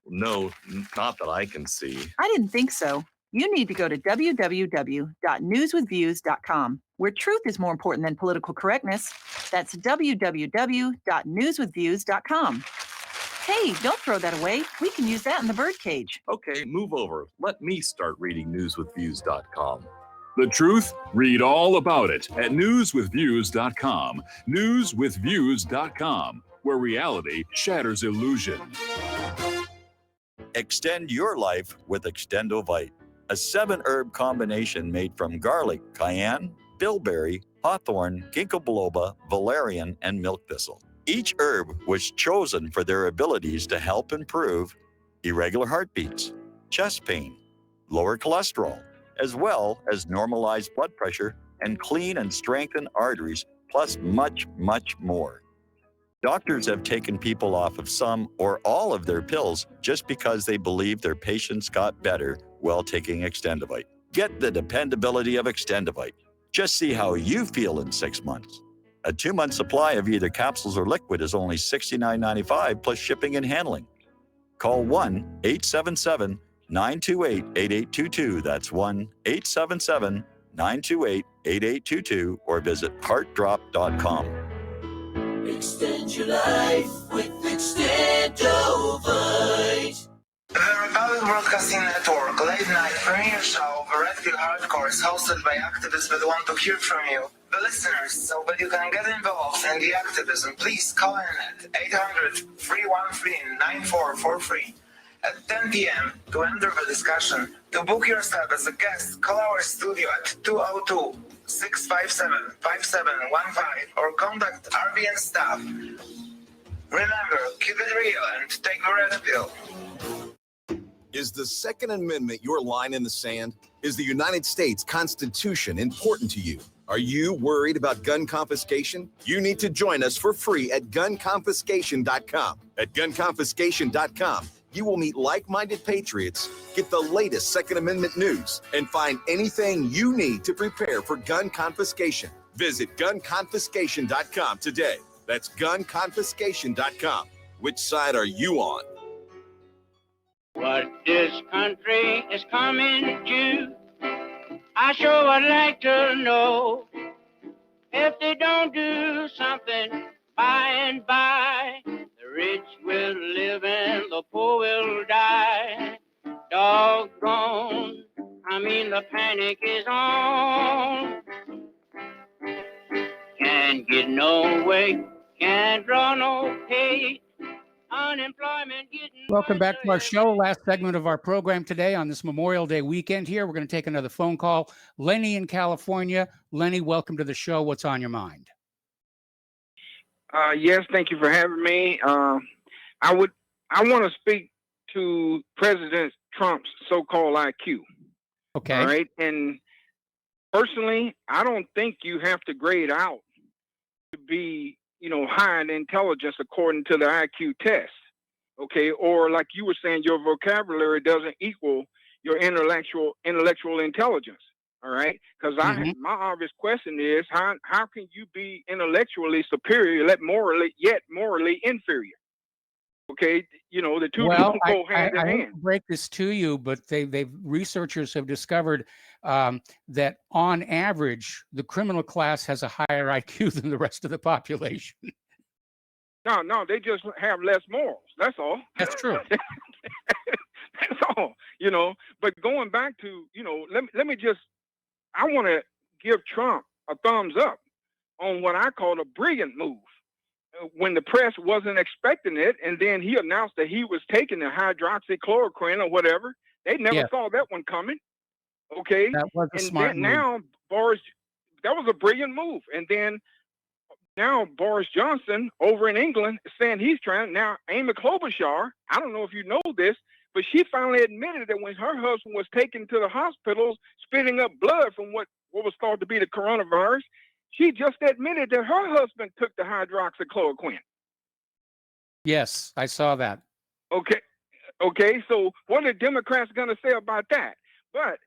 No, not that I can see. I didn't think so. You need to go to www.newswithviews.com, where truth is more important than political correctness. That's www.newswithviews.com. Hey, don't throw that away. We can use that in the birdcage. Okay, move over. Let me start reading newswithviews.com. The truth? Read all about it at newswithviews.com. Newswithviews.com, where reality shatters illusion. Extend your life with Extendovite, a 7-herb combination made from garlic, cayenne, bilberry, hawthorn, ginkgo biloba, valerian, and milk thistle. Each herb was chosen for their abilities to help improve irregular heartbeats, chest pain, lower cholesterol, as well as normalize blood pressure and clean and strengthen arteries, plus much, much more. Doctors have taken people off of some or all of their pills just because they believe their patients got better while taking Extendovite. Get the dependability of Extendovite. Just see how you feel in 6 months. A 2-month supply of either capsules or liquid is only $69.95 plus shipping and handling. Call 1-877-928-8822. That's 1-877-928-8822 or visit heartdrop.com. Extend your life with Extendovite. The Republic Broadcasting Network late night premiere show of Red Pill Hardcore is hosted by activists that want to hear from you, the listeners. So that you can get involved in the activism, please call in at 800-313-9443 at 10 p.m. to enter the discussion. To book yourself as a guest, call our studio at 202-657-5715 or contact RBN staff. Remember, keep it real and take the red pill. Is the Second Amendment your line in the sand? Is the United States Constitution important to you? Are you worried about gun confiscation? You need to join us for free at gunconfiscation.com. At gunconfiscation.com, you will meet like-minded patriots, get the latest Second Amendment news, and find anything you need to prepare for gun confiscation. Visit gunconfiscation.com today. That's gunconfiscation.com. Which side are you on? What this country is coming to, I sure would like to know. If they don't do something by and by, the rich will live and the poor will die. Doggone, I mean the panic is on. Can't get no way, can't draw no pay. Unemployment getting. Welcome back to our show. Last segment of our program today on this Memorial Day weekend here. We're going to take another phone call. Lenny in California. Lenny, welcome to the show. What's on your mind? Yes, thank you for having me. I want to speak to President Trump's so-called IQ. Okay. All right. And personally, I don't think you have to grade out to be, high in intelligence according to the IQ test. Okay. Or like you were saying, your vocabulary doesn't equal your intellectual intelligence. All right. Because my obvious question is, how can you be intellectually superior yet morally inferior? Okay, the two don't go hand in I hate hand. to break this to you, but researchers have discovered that on average, the criminal class has a higher IQ than the rest of the population. No, they just have less morals. That's all. That's true. That's all. But going back to, let me just, I want to give Trump a thumbs up on what I call a brilliant move. When the press wasn't expecting it, and then he announced that he was taking the hydroxychloroquine or whatever. They never saw that one coming. Okay. That was a smart move. Now Boris, that was a brilliant move. And then now Boris Johnson over in England is saying he's trying. Now Amy Klobuchar, I don't know if you know this, but she finally admitted that when her husband was taken to the hospitals spitting up blood from what was thought to be the coronavirus, she just admitted that her husband took the hydroxychloroquine. Yes, I saw that. Okay. So what are Democrats going to say about that? But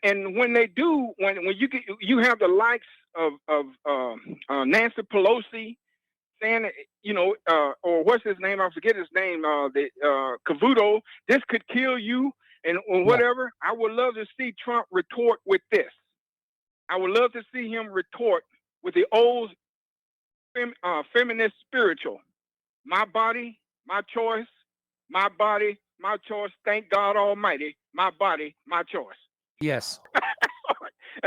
and when they do, when you have the likes of Nancy Pelosi saying, or what's his name? I forget his name. Cavuto. This could kill you, and or whatever. I would love to see Trump retort with this. I would love to see him retort with the old feminist spiritual. My body, my choice. My body, my choice. Thank God Almighty. My body, my choice. Yes.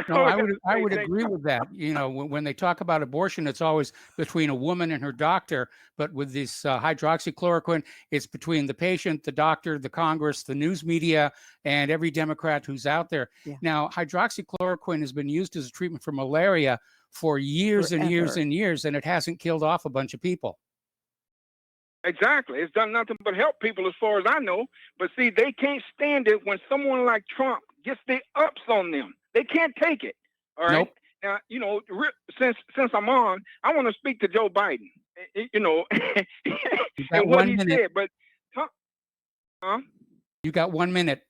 No, I would agree with that. When they talk about abortion, it's always between a woman and her doctor. But with this hydroxychloroquine, it's between the patient, the doctor, the Congress, the news media, and every Democrat who's out there. Yeah. Now, hydroxychloroquine has been used as a treatment for malaria for years and years and years, and it hasn't killed off a bunch of people. Exactly. It's done nothing but help people as far as I know. But see, they can't stand it when someone like Trump gets the ups on them. They can't take it. All right. Nope. Now, since I'm on, I want to speak to Joe Biden. And what he said. But, You got 1 minute.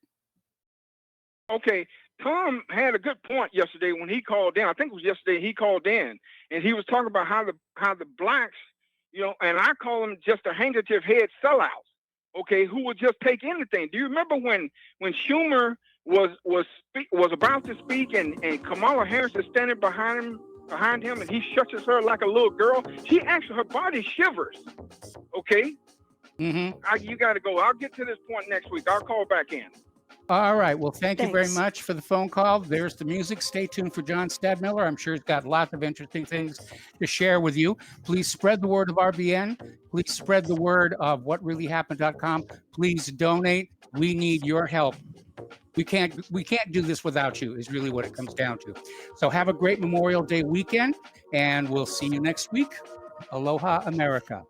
Okay. Tom had a good point yesterday when he called in. I think it was yesterday he called in, and he was talking about how the blacks, and I call them just a handkerchief head sellouts. Okay, who would just take anything? Do you remember when Schumer was about to speak and Kamala Harris is standing behind him and he shushes her like a little girl? She actually, her body shivers. Okay. You got to go. I'll get to this point next week. I'll call back in. All right. Well, thank you very much for the phone call. There's the music. Stay tuned for John Stadmiller. I'm sure he's got lots of interesting things to share with you. Please spread the word of RBN. Please spread the word of whatreallyhappened.com. Please donate. We need your help. We can't do this without you, is really what it comes down to. So have a great Memorial Day weekend, and we'll see you next week. Aloha, America.